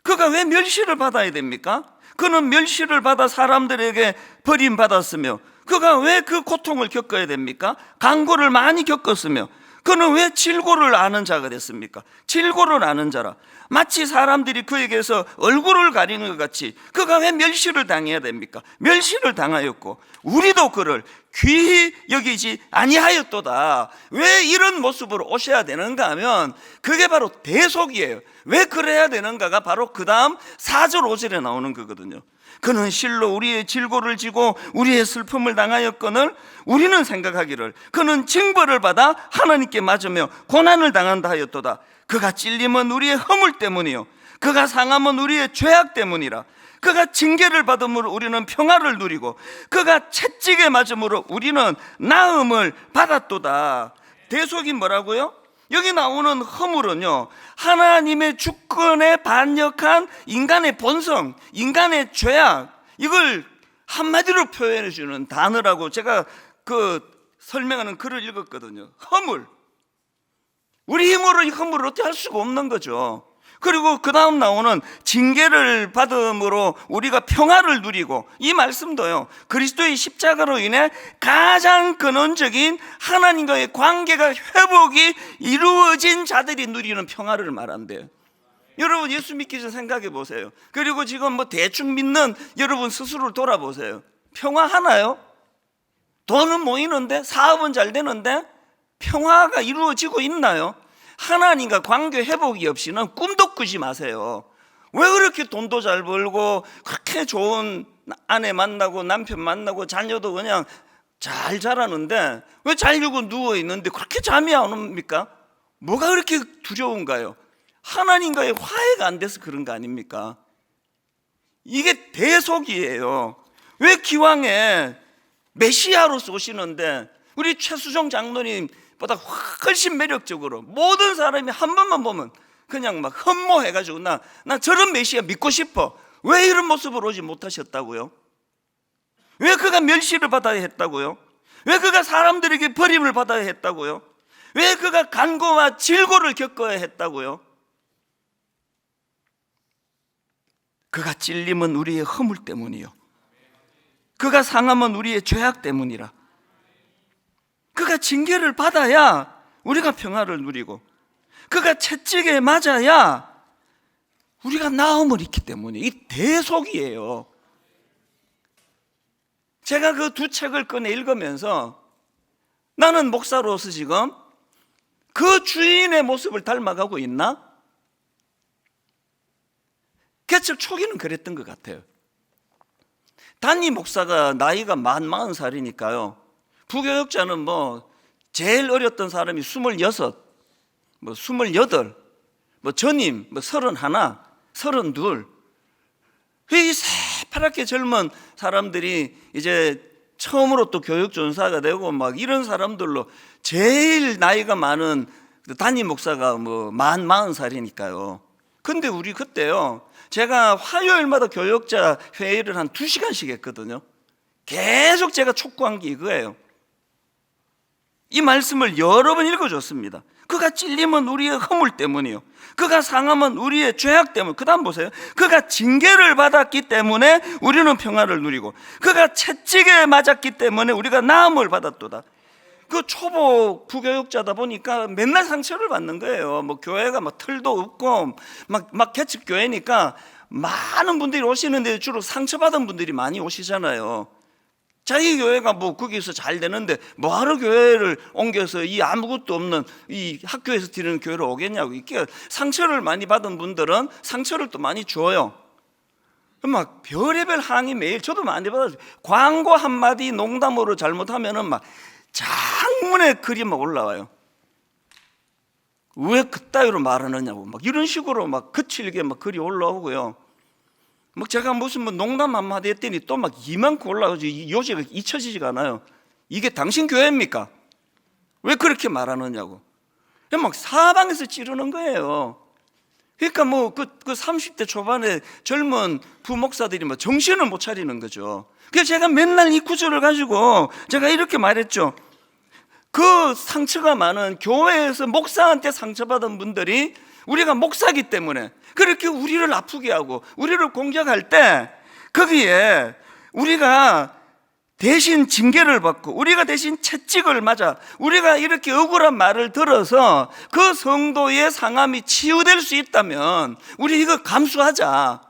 그가 왜 멸시를 받아야 됩니까? 그는 멸시를 받아 사람들에게 버림받았으며 그가 왜 그 고통을 겪어야 됩니까? 강고를 많이 겪었으며 그는 왜 질고를 아는 자가 됐습니까? 질고를 아는 자라. 마치 사람들이 그에게서 얼굴을 가리는 것 같이 그가 왜 멸시를 당해야 됩니까? 멸시를 당하였고 우리도 그를 귀히 여기지 아니하였도다. 왜 이런 모습으로 오셔야 되는가 하면 그게 바로 대속이에요. 왜 그래야 되는가가 바로 그 다음 4절 5절에 나오는 거거든요. 그는 실로 우리의 질고를 지고 우리의 슬픔을 당하였거늘 우리는 생각하기를 그는 징벌을 받아 하나님께 맞으며 고난을 당한다 하였도다. 그가 찔림은 우리의 허물 때문이요 그가 상함은 우리의 죄악 때문이라. 그가 징계를 받음으로 우리는 평화를 누리고 그가 채찍에 맞음으로 우리는 나음을 받았도다. 대속이 뭐라고요? 여기 나오는 허물은요, 하나님의 주권에 반역한 인간의 본성, 인간의 죄악, 이걸 한마디로 표현해 주는 단어라고 제가 그 설명하는 글을 읽었거든요. 허물. 우리 힘으로 이 허물을 어떻게 할 수가 없는 거죠. 그리고 그 다음 나오는 징계를 받음으로 우리가 평화를 누리고, 이 말씀도요, 그리스도의 십자가로 인해 가장 근원적인 하나님과의 관계가 회복이 이루어진 자들이 누리는 평화를 말한대요. 여러분, 예수 믿기 전 생각해 보세요. 그리고 지금 뭐 대충 믿는 여러분 스스로를 돌아보세요. 평화 하나요? 돈은 모이는데, 사업은 잘 되는데 평화가 이루어지고 있나요? 하나님과 관계 회복이 없이는 꿈도 꾸지 마세요. 왜 그렇게 돈도 잘 벌고 그렇게 좋은 아내 만나고 남편 만나고 자녀도 그냥 잘 자라는데 왜 자려고 누워있는데 그렇게 잠이 안 옵니까? 뭐가 그렇게 두려운가요? 하나님과의 화해가 안 돼서 그런 거 아닙니까? 이게 대속이에요. 왜 기왕에 메시아로서 오시는데 우리 최수종 장로님보다 훨씬 매력적으로 모든 사람이 한 번만 보면 그냥 막 흠모해가지고 나 저런 메시아 믿고 싶어. 왜 이런 모습으로 오지 못하셨다고요? 왜 그가 멸시를 받아야 했다고요? 왜 그가 사람들에게 버림을 받아야 했다고요? 왜 그가 간고와 질고를 겪어야 했다고요? 그가 찔림은 우리의 허물 때문이요, 그가 상함은 우리의 죄악 때문이라. 그가 징계를 받아야 우리가 평화를 누리고, 그가 채찍에 맞아야 우리가 나음을 입기 때문에, 이 대속이에요. 제가 그 두 책을 꺼내 읽으면서 나는 목사로서 지금 그 주인의 모습을 닮아가고 있나? 개척 초기는 그랬던 것 같아요. 담임 목사가 나이가 40살이니까요. 부교역자는 뭐 제일 어렸던 사람이 26, 뭐 28, 뭐 전임 뭐 31, 32. 이 새파랗게 젊은 사람들이 이제 처음으로 또 교육전사가 되고 막 이런 사람들로 제일 나이가 많은 담임 목사가 뭐 40살이니까요. 근데 우리 그때요, 제가 화요일마다 교역자 회의를 한 2시간씩 했거든요. 계속 제가 촉구한 게 이거예요. 이 말씀을 여러 번 읽어줬습니다. 그가 찔림은 우리의 허물 때문이요, 그가 상함은 우리의 죄악 때문. 그 다음 보세요. 그가 징계를 받았기 때문에 우리는 평화를 누리고, 그가 채찍에 맞았기 때문에 우리가 나음을 받았도다. 그 초보 부교육자다 보니까 맨날 상처를 받는 거예요. 뭐 교회가 막 틀도 없고 막 개척 교회니까 많은 분들이 오시는데 주로 상처받은 분들이 많이 오시잖아요. 자기 교회가 뭐 거기서 잘 되는데 뭐하러 교회를 옮겨서 이 아무것도 없는 이 학교에서 드리는 교회를 오겠냐고. 이게 상처를 많이 받은 분들은 상처를 또 많이 줘요. 막 별의별 항의 매일 저도 많이 받았어요. 광고 한마디 농담으로 잘못하면은 막 장문의 글이 막 올라와요. 왜 그따위로 말하느냐고 막 이런 식으로 막 거칠게 막 글이 올라오고요. 막 제가 무슨 뭐 농담 한마디 했더니 또 막 이만큼 올라오지, 요지가 잊혀지지가 않아요. 이게 당신 교회입니까? 왜 그렇게 말하느냐고. 막 사방에서 찌르는 거예요. 그러니까 뭐 그 30대 초반에 젊은 부목사들이 뭐 정신을 못 차리는 거죠. 그래서 제가 맨날 이 구절을 가지고 제가 이렇게 말했죠. 그 상처가 많은 교회에서 목사한테 상처받은 분들이 우리가 목사기 때문에 그렇게 우리를 아프게 하고 우리를 공격할 때 거기에 우리가 대신 징계를 받고 우리가 대신 채찍을 맞아 우리가 이렇게 억울한 말을 들어서 그 성도의 상함이 치유될 수 있다면 우리 이거 감수하자.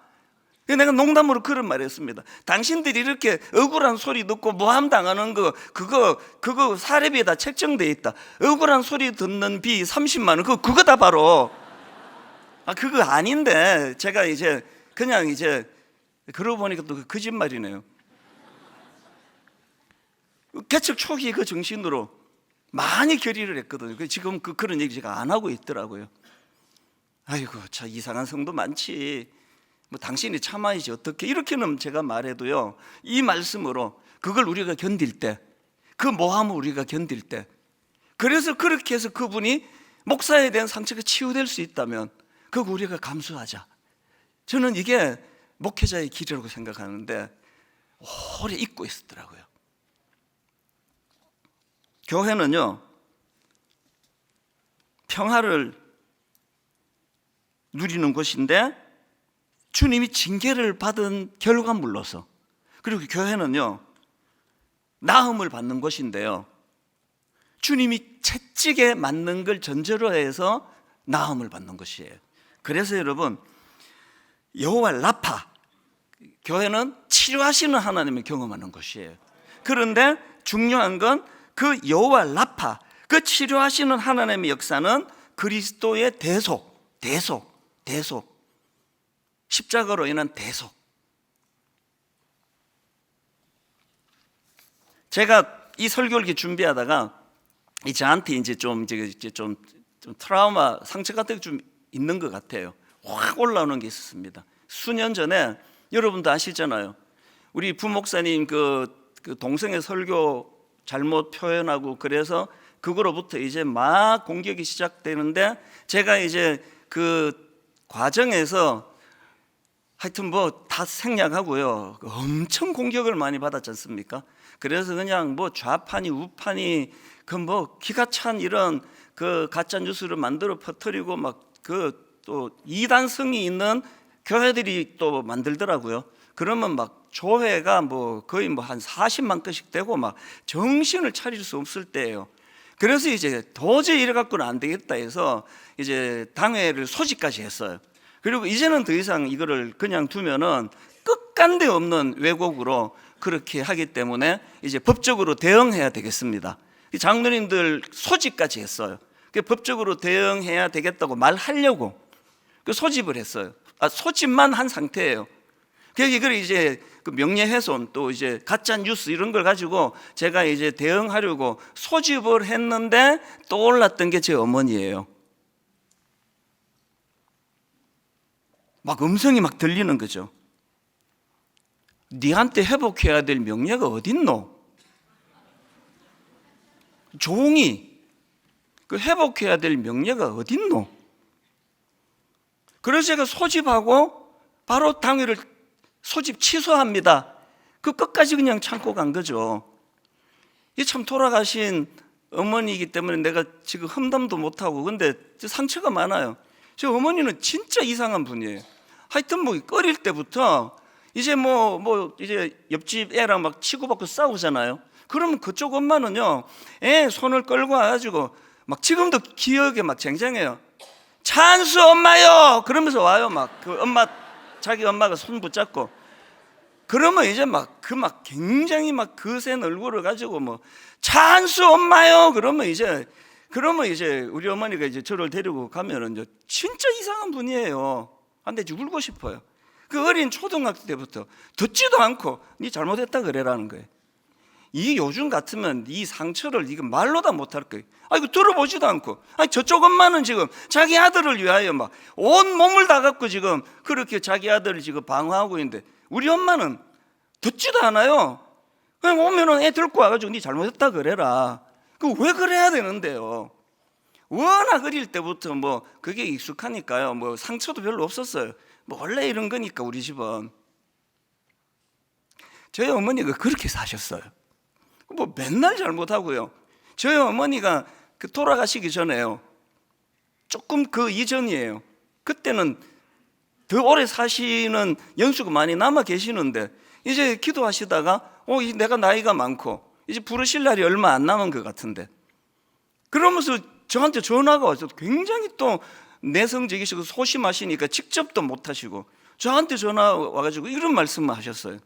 내가 농담으로 그런 말 했습니다. 당신들이 이렇게 억울한 소리 듣고 모함 당하는 거 그거 사례비에 다 책정돼 있다. 억울한 소리 듣는 비 30만 원 그거 다 바로 그거 아닌데 제가 이제 그냥 이제 그러고 보니까 또 거짓말이네요. 개척 초기 그 정신으로 많이 결의를 했거든요. 지금 그런 얘기 제가 안 하고 있더라고요. 아이고 참 이상한 성도 많지. 뭐 당신이 참아야지 어떻게 이렇게는 제가 말해도요, 이 말씀으로 그걸 우리가 견딜 때, 그 모함을 우리가 견딜 때, 그래서 그렇게 해서 그분이 목사에 대한 상처가 치유될 수 있다면 그거 우리가 감수하자. 저는 이게 목회자의 길이라고 생각하는데 오래 잊고 있었더라고요. 교회는요 평화를 누리는 곳인데 주님이 징계를 받은 결과물로서, 그리고 교회는요 나음을 받는 곳인데요, 주님이 채찍에 맞는 걸 전제로 해서 나음을 받는 것이에요. 그래서 여러분, 여호와 라파, 교회는 치료하시는 하나님을 경험하는 것이에요. 그런데 중요한 건 그 여호와 라파, 그 치료하시는 하나님의 역사는 그리스도의 대속, 십자가로 인한 대속. 제가 이 설교를 이렇게 준비하다가 저한테 이제 좀 트라우마, 상처 같은 게 좀 있는 것 같아요. 확 올라오는 게 있었습니다. 수년 전에 여러분도 아시잖아요. 우리 부목사님 그 동성애 설교 잘못 표현하고 그래서 그거로부터 이제 막 공격이 시작되는데, 제가 이제 그 과정에서 하여튼 뭐 다 생략하고요, 엄청 공격을 많이 받았지 않습니까? 그래서 그냥 뭐 좌판이 우판이 그 뭐 기가 찬 이런 그 가짜 뉴스를 만들어 퍼뜨리고 막 그 또 이단성이 있는 교회들이 또 만들더라고요. 그러면 막 조회가 뭐 거의 뭐 한 40만 건씩 되고 막 정신을 차릴 수 없을 때예요. 그래서 이제 도저히 이래 갖고는 안 되겠다 해서 이제 당회를 소집까지 했어요. 그리고 이제는 더 이상 이거를 그냥 두면은 끝간데 없는 왜곡으로 그렇게 하기 때문에 이제 법적으로 대응해야 되겠습니다. 장로님들 소집까지 했어요. 법적으로 대응해야 되겠다고 말하려고 소집을 했어요. 소집만 한 상태예요. 그걸 이제 그 명예훼손 또 이제 가짜 뉴스 이런 걸 가지고 제가 이제 대응하려고 소집을 했는데 떠올랐던 게 제 어머니예요. 막 음성이 막 들리는 거죠. 니한테 회복해야 될 명예가 어딨노? 종이 그 회복해야 될 명예가 어딨노? 그래서 제가 소집하고 바로 당회를 소집 취소합니다. 그 끝까지 그냥 참고 간 거죠. 이 참 돌아가신 어머니이기 때문에 내가 지금 험담도 못하고, 근데 상처가 많아요. 저 어머니는 진짜 이상한 분이에요. 하여튼 뭐 끓일 때부터 이제 뭐 이제 옆집 애랑 막 치고받고 싸우잖아요. 그러면 그쪽 엄마는요, 애 손을 끌고 와가지고 막 지금도 기억에 막 쟁쟁해요. 찬수 엄마요! 그러면서 와요. 막 그 엄마, 자기 엄마가 손 붙잡고. 그러면 이제 막 굉장히 막 거센 얼굴을 가지고 뭐 찬수 엄마요! 그러면 이제 우리 어머니가 이제 저를 데리고 가면은 이제 진짜 이상한 분이에요. 근데 이제 울고 싶어요. 그 어린 초등학교 때부터 듣지도 않고 니 잘못했다 그래라는 거예요. 이 요즘 같으면 이 상처를 이거 말로 다 못할 거예요. 이거 들어보지도 않고. 저쪽 엄마는 지금 자기 아들을 위하여 막 온 몸을 다 갖고 지금 그렇게 자기 아들을 지금 방어하고 있는데, 우리 엄마는 듣지도 않아요. 그냥 오면은 애 들고 와가지고 니 잘못했다 그래라. 왜 그래야 되는데요? 워낙 어릴 때부터 뭐 그게 익숙하니까요. 뭐 상처도 별로 없었어요. 뭐 원래 이런 거니까 우리 집은. 저희 어머니가 그렇게 사셨어요. 뭐 맨날 잘못하고요. 저희 어머니가 그 돌아가시기 전에요, 조금 그 이전이에요. 그때는 더 오래 사시는 연수가 많이 남아 계시는데 이제 기도하시다가 내가 나이가 많고 이제 부르실 날이 얼마 안 남은 것 같은데, 그러면서 저한테 전화가 와서 굉장히 또 내성적이시고 소심하시니까 직접도 못 하시고 저한테 전화 와가지고 이런 말씀을 하셨어요.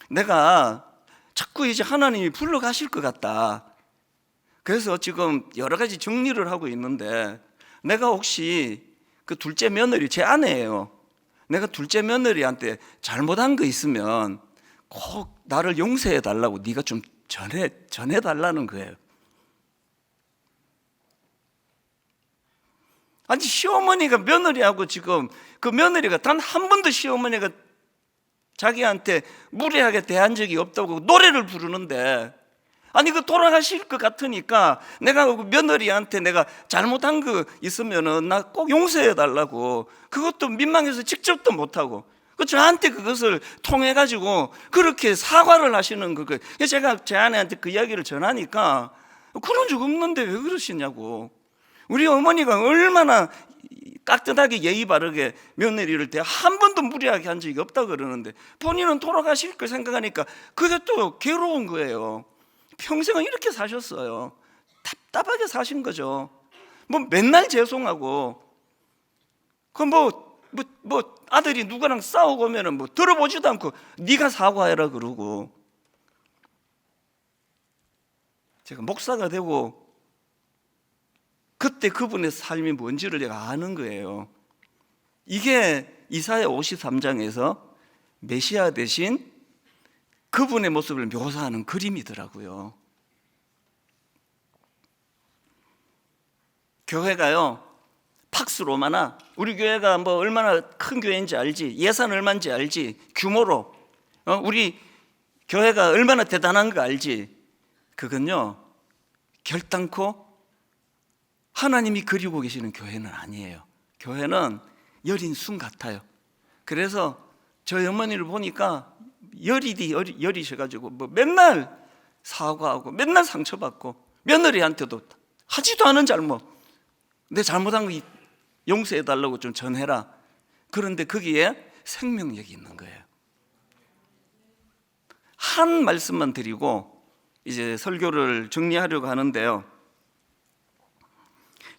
내가 자꾸 이제 하나님이 불러가실 것 같다. 그래서 지금 여러 가지 정리를 하고 있는데, 내가 혹시 그 둘째 며느리, 제 아내예요. 내가 둘째 며느리한테 잘못한 거 있으면 꼭 나를 용서해 달라고 네가 좀 전해 달라는 거예요. 아니, 시어머니가 며느리하고 지금 그 며느리가 단 한 번도 시어머니가 자기한테 무례하게 대한 적이 없다고 노래를 부르는데, 아니 그 돌아가실 것 같으니까 내가 그 며느리한테 내가 잘못한 거 있으면은 나 꼭 용서해 달라고, 그것도 민망해서 직접도 못하고 그 저한테 그것을 통해 가지고 그렇게 사과를 하시는 거. 제가 제 아내한테 그 이야기를 전하니까 그런 적 없는데 왜 그러시냐고. 우리 어머니가 얼마나 깍듯하게 예의 바르게 며느리를 대해 한 번도 무례하게 한 적이 없다 그러는데, 본인은 돌아가실 걸 생각하니까 그게 또 괴로운 거예요. 평생을 이렇게 사셨어요. 답답하게 사신 거죠. 뭐 맨날 죄송하고, 뭐 아들이 누구랑 싸우고 오면은 뭐 들어보지도 않고 네가 사과해라 그러고. 제가 목사가 되고 그때 그분의 삶이 뭔지를 내가 아는 거예요. 이게 이사야 53장에서 메시아 대신 그분의 모습을 묘사하는 그림이더라고요. 교회가요, 팍스 로마나, 우리 교회가 뭐 얼마나 큰 교회인지 알지, 예산 얼마인지 알지, 규모로 우리 교회가 얼마나 대단한 거 알지. 그건요, 결단코 하나님이 그리고 계시는 교회는 아니에요. 교회는 여린 순 같아요. 그래서 저희 어머니를 보니까 여리셔가지고 뭐 맨날 사과하고 맨날 상처받고, 며느리한테도 하지도 않은 잘못, 내 잘못한 거 용서해달라고 좀 전해라. 그런데 거기에 생명력이 있는 거예요. 한 말씀만 드리고 이제 설교를 정리하려고 하는데요.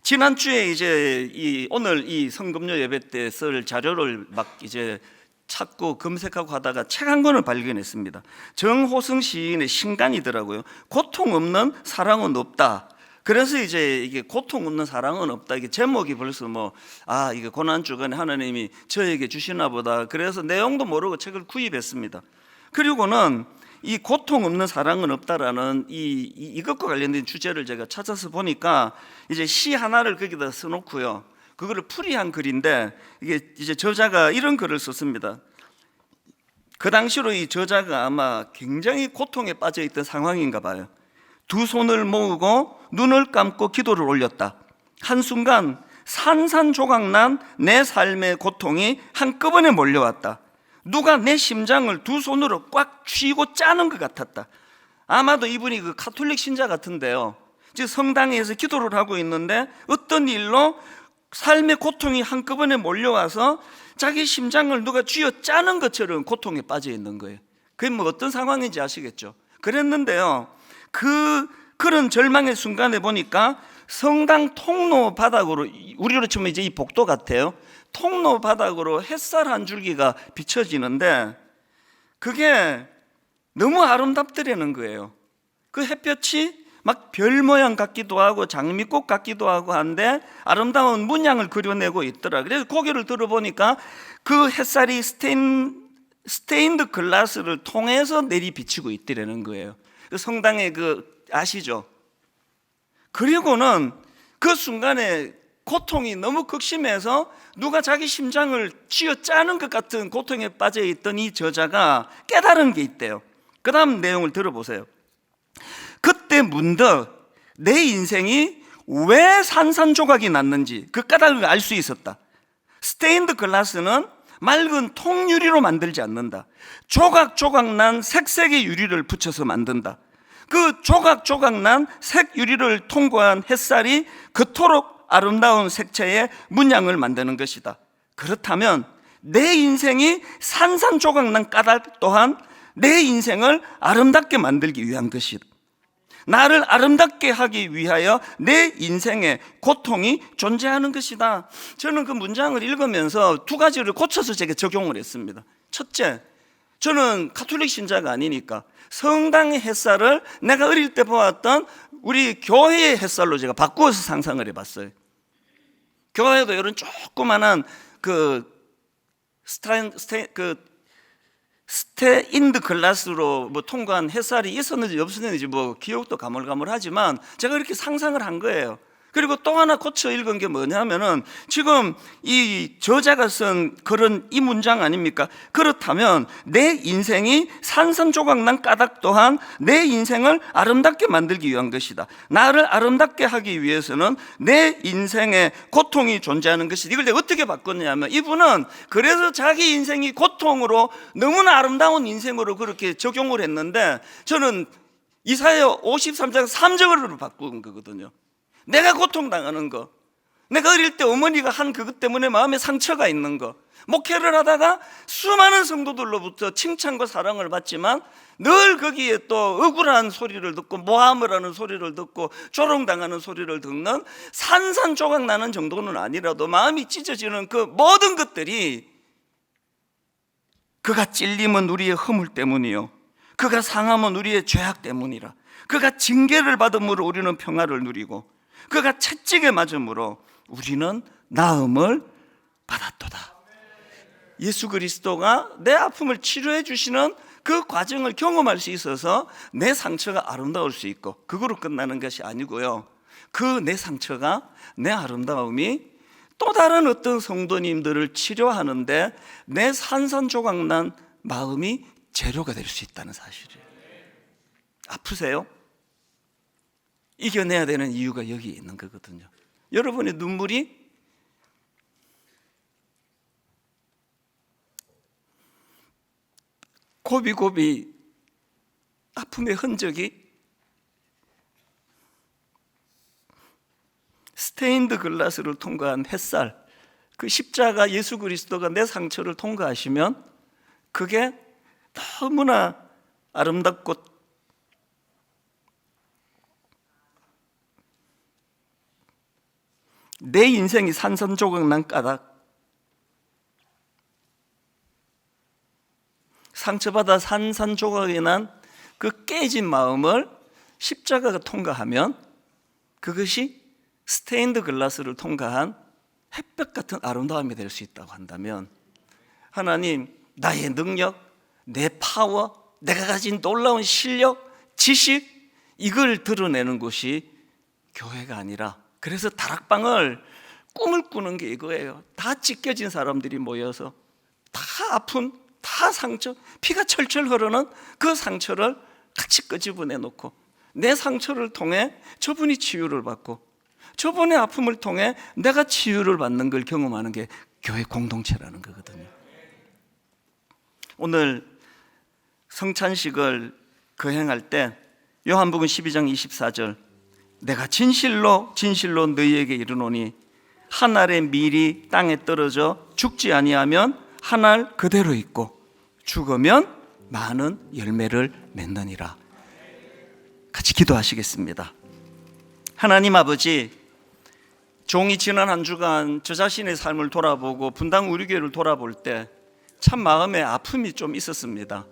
지난주에 이제 오늘 이 성금요 예배 때 쓸 자료를 막 이제 찾고 검색하고 하다가 책 한 권을 발견했습니다. 정호승 시인의 신간이더라고요. 고통 없는 사랑은 없다. 그래서 이제 이게 고통 없는 사랑은 없다, 이게 제목이 벌써 이게 고난 주간에 하나님이 저에게 주시나 보다. 그래서 내용도 모르고 책을 구입했습니다. 그리고는 이 고통 없는 사랑은 없다라는 이것과 관련된 주제를 제가 찾아서 보니까 이제 시 하나를 거기다 써놓고요, 그거를 풀이한 글인데, 이게 이제 저자가 이런 글을 썼습니다. 그 당시로 이 저자가 아마 굉장히 고통에 빠져 있던 상황인가 봐요. 두 손을 모으고 눈을 감고 기도를 올렸다. 한순간 산산조각난 내 삶의 고통이 한꺼번에 몰려왔다. 누가 내 심장을 두 손으로 꽉 쥐고 짜는 것 같았다. 아마도 이분이 그 가톨릭 신자 같은데요, 지금 성당에서 기도를 하고 있는데 어떤 일로 삶의 고통이 한꺼번에 몰려와서 자기 심장을 누가 쥐어 짜는 것처럼 고통에 빠져 있는 거예요. 그게 뭐 어떤 상황인지 아시겠죠? 그랬는데요, 그런 절망의 순간에 보니까 성당 통로 바닥으로, 우리로 치면 이제 이 복도 같아요. 통로 바닥으로 햇살 한 줄기가 비춰지는데 그게 너무 아름답더라는 거예요. 그 햇볕이 막 별 모양 같기도 하고 장미꽃 같기도 하고 한데 아름다운 문양을 그려내고 있더라. 그래서 고개를 들어보니까 그 햇살이 스테인드 글라스를 통해서 내리 비치고 있더라는 거예요. 그 성당에 아시죠? 그리고는 그 순간에 고통이 너무 극심해서 누가 자기 심장을 쥐어 짜는 것 같은 고통에 빠져 있던 이 저자가 깨달은 게 있대요. 그 다음 내용을 들어보세요. 그때 문득 내 인생이 왜 산산조각이 났는지 그 까닭을 알 수 있었다. 스테인드 글라스는 맑은 통유리로 만들지 않는다. 조각조각 난 색색의 유리를 붙여서 만든다. 그 조각조각 난 색 유리를 통과한 햇살이 그토록 아름다운 색채의 문양을 만드는 것이다. 그렇다면 내 인생이 산산조각 난 까닭 또한 내 인생을 아름답게 만들기 위한 것이다. 나를 아름답게 하기 위하여 내 인생에 고통이 존재하는 것이다. 저는 그 문장을 읽으면서 두 가지를 고쳐서 제가 적용을 했습니다. 첫째, 저는 가톨릭 신자가 아니니까 성당의 햇살을 내가 어릴 때 보았던 우리 교회의 햇살로 제가 바꾸어서 상상을 해봤어요. 교회도 이런 조그만한 스테인드 글라스로 통과한 햇살이 있었는지 없었는지 기억도 가물가물하지만 제가 이렇게 상상을 한 거예요. 그리고 또 하나 고쳐 읽은 게 뭐냐면은 지금 이 저자가 쓴 그런 이 문장 아닙니까? 그렇다면 내 인생이 산산조각 난 까닭 또한 내 인생을 아름답게 만들기 위한 것이다. 나를 아름답게 하기 위해서는 내 인생에 고통이 존재하는 것이다. 이걸 내가 어떻게 바꿨냐면, 이분은 그래서 자기 인생이 고통으로 너무나 아름다운 인생으로 그렇게 적용을 했는데 저는 이사야 53장 3절로 바꾼 거거든요. 내가 고통당하는 거, 내가 어릴 때 어머니가 한 그것 때문에 마음에 상처가 있는 거, 목회를 하다가 수많은 성도들로부터 칭찬과 사랑을 받지만 늘 거기에 또 억울한 소리를 듣고 모함을 하는 소리를 듣고 조롱당하는 소리를 듣는, 산산조각 나는 정도는 아니라도 마음이 찢어지는 그 모든 것들이 그가 찔림은 우리의 허물 때문이요, 그가 상함은 우리의 죄악 때문이라. 그가 징계를 받음으로 우리는 평화를 누리고 그가 채찍에 맞음으로 우리는 나음을 받았도다. 예수 그리스도가 내 아픔을 치료해 주시는 그 과정을 경험할 수 있어서 내 상처가 아름다울 수 있고, 그거로 끝나는 것이 아니고요, 그 내 상처가, 내 아름다움이 또 다른 어떤 성도님들을 치료하는데 내 산산조각난 마음이 재료가 될 수 있다는 사실이에요. 아프세요? 이겨내야 되는 이유가 여기 있는 거거든요. 여러분의 눈물이 고비고비 아픔의 흔적이 스테인드 글라스를 통과한 햇살, 그 십자가 예수 그리스도가 내 상처를 통과하시면 그게 너무나 아름답고 내 인생이 산산조각 난 까닭, 상처받아 산산조각이 난 그 깨진 마음을 십자가가 통과하면 그것이 스테인드 글라스를 통과한 햇볕 같은 아름다움이 될 수 있다고 한다면, 하나님, 나의 능력, 내 파워, 내가 가진 놀라운 실력, 지식, 이걸 드러내는 곳이 교회가 아니라, 그래서 다락방을 꿈을 꾸는 게 이거예요. 다 찢겨진 사람들이 모여서 다 아픈, 다 상처, 피가 철철 흐르는 그 상처를 같이 끄집어내 놓고 내 상처를 통해 저분이 치유를 받고 저분의 아픔을 통해 내가 치유를 받는 걸 경험하는 게 교회 공동체라는 거거든요. 오늘 성찬식을 거행할 때 요한복음 12장 24절, 내가 진실로 진실로 너희에게 이르노니 한 알의 밀이 땅에 떨어져 죽지 아니하면 한 알 그대로 있고 죽으면 많은 열매를 맺느니라. 같이 기도하시겠습니다. 하나님 아버지, 종이 지난 한 주간 저 자신의 삶을 돌아보고 분당 우리 교회를 돌아볼 때 참 마음에 아픔이 좀 있었습니다.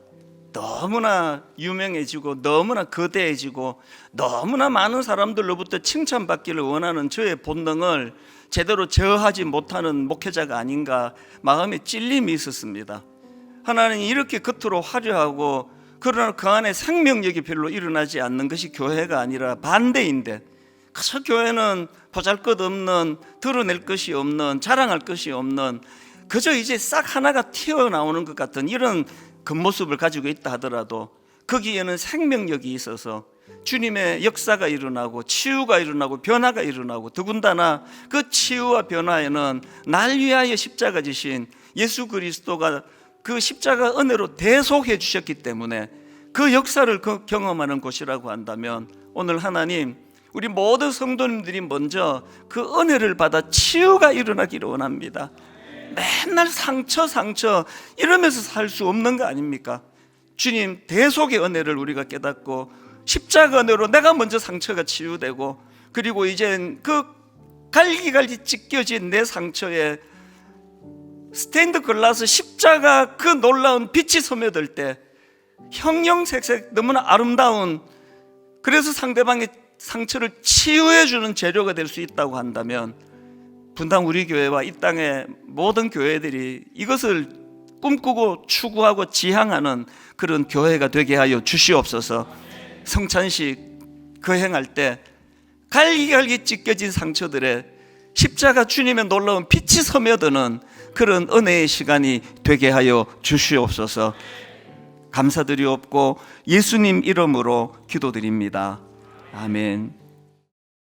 너무나 유명해지고 너무나 거대해지고 너무나 많은 사람들로부터 칭찬받기를 원하는 저의 본능을 제대로 제어하지 못하는 목회자가 아닌가 마음에 찔림이 있었습니다. 하나님, 이렇게 겉으로 화려하고 그러나 그 안에 생명력이 별로 일어나지 않는 것이 교회가 아니라 반대인데, 그저 교회는 보잘것없는, 드러낼 것이 없는, 자랑할 것이 없는, 그저 이제 싹 하나가 튀어나오는 것 같은 이런 겉모습을 가지고 있다 하더라도 거기에는 생명력이 있어서 주님의 역사가 일어나고 치유가 일어나고 변화가 일어나고, 더군다나 그 치유와 변화에는 날 위하여 십자가 지신 예수 그리스도가 그 십자가 은혜로 대속해 주셨기 때문에 그 역사를 경험하는 곳이라고 한다면, 오늘 하나님, 우리 모든 성도님들이 먼저 그 은혜를 받아 치유가 일어나기를 원합니다. 맨날 상처 이러면서 살 수 없는 거 아닙니까? 주님, 대속의 은혜를 우리가 깨닫고 십자가 은혜로 내가 먼저 상처가 치유되고, 그리고 이젠 그 갈기갈기 찢겨진 내 상처에 스테인드 글라스 십자가 그 놀라운 빛이 스며들 때 형형색색 너무나 아름다운, 그래서 상대방의 상처를 치유해 주는 재료가 될 수 있다고 한다면, 분당 우리 교회와 이 땅의 모든 교회들이 이것을 꿈꾸고 추구하고 지향하는 그런 교회가 되게 하여 주시옵소서. 성찬식 거행할 때 갈기갈기 찢겨진 상처들에 십자가 주님의 놀라운 빛이 스며드는 그런 은혜의 시간이 되게 하여 주시옵소서. 감사드리옵고 예수님 이름으로 기도드립니다. 아멘.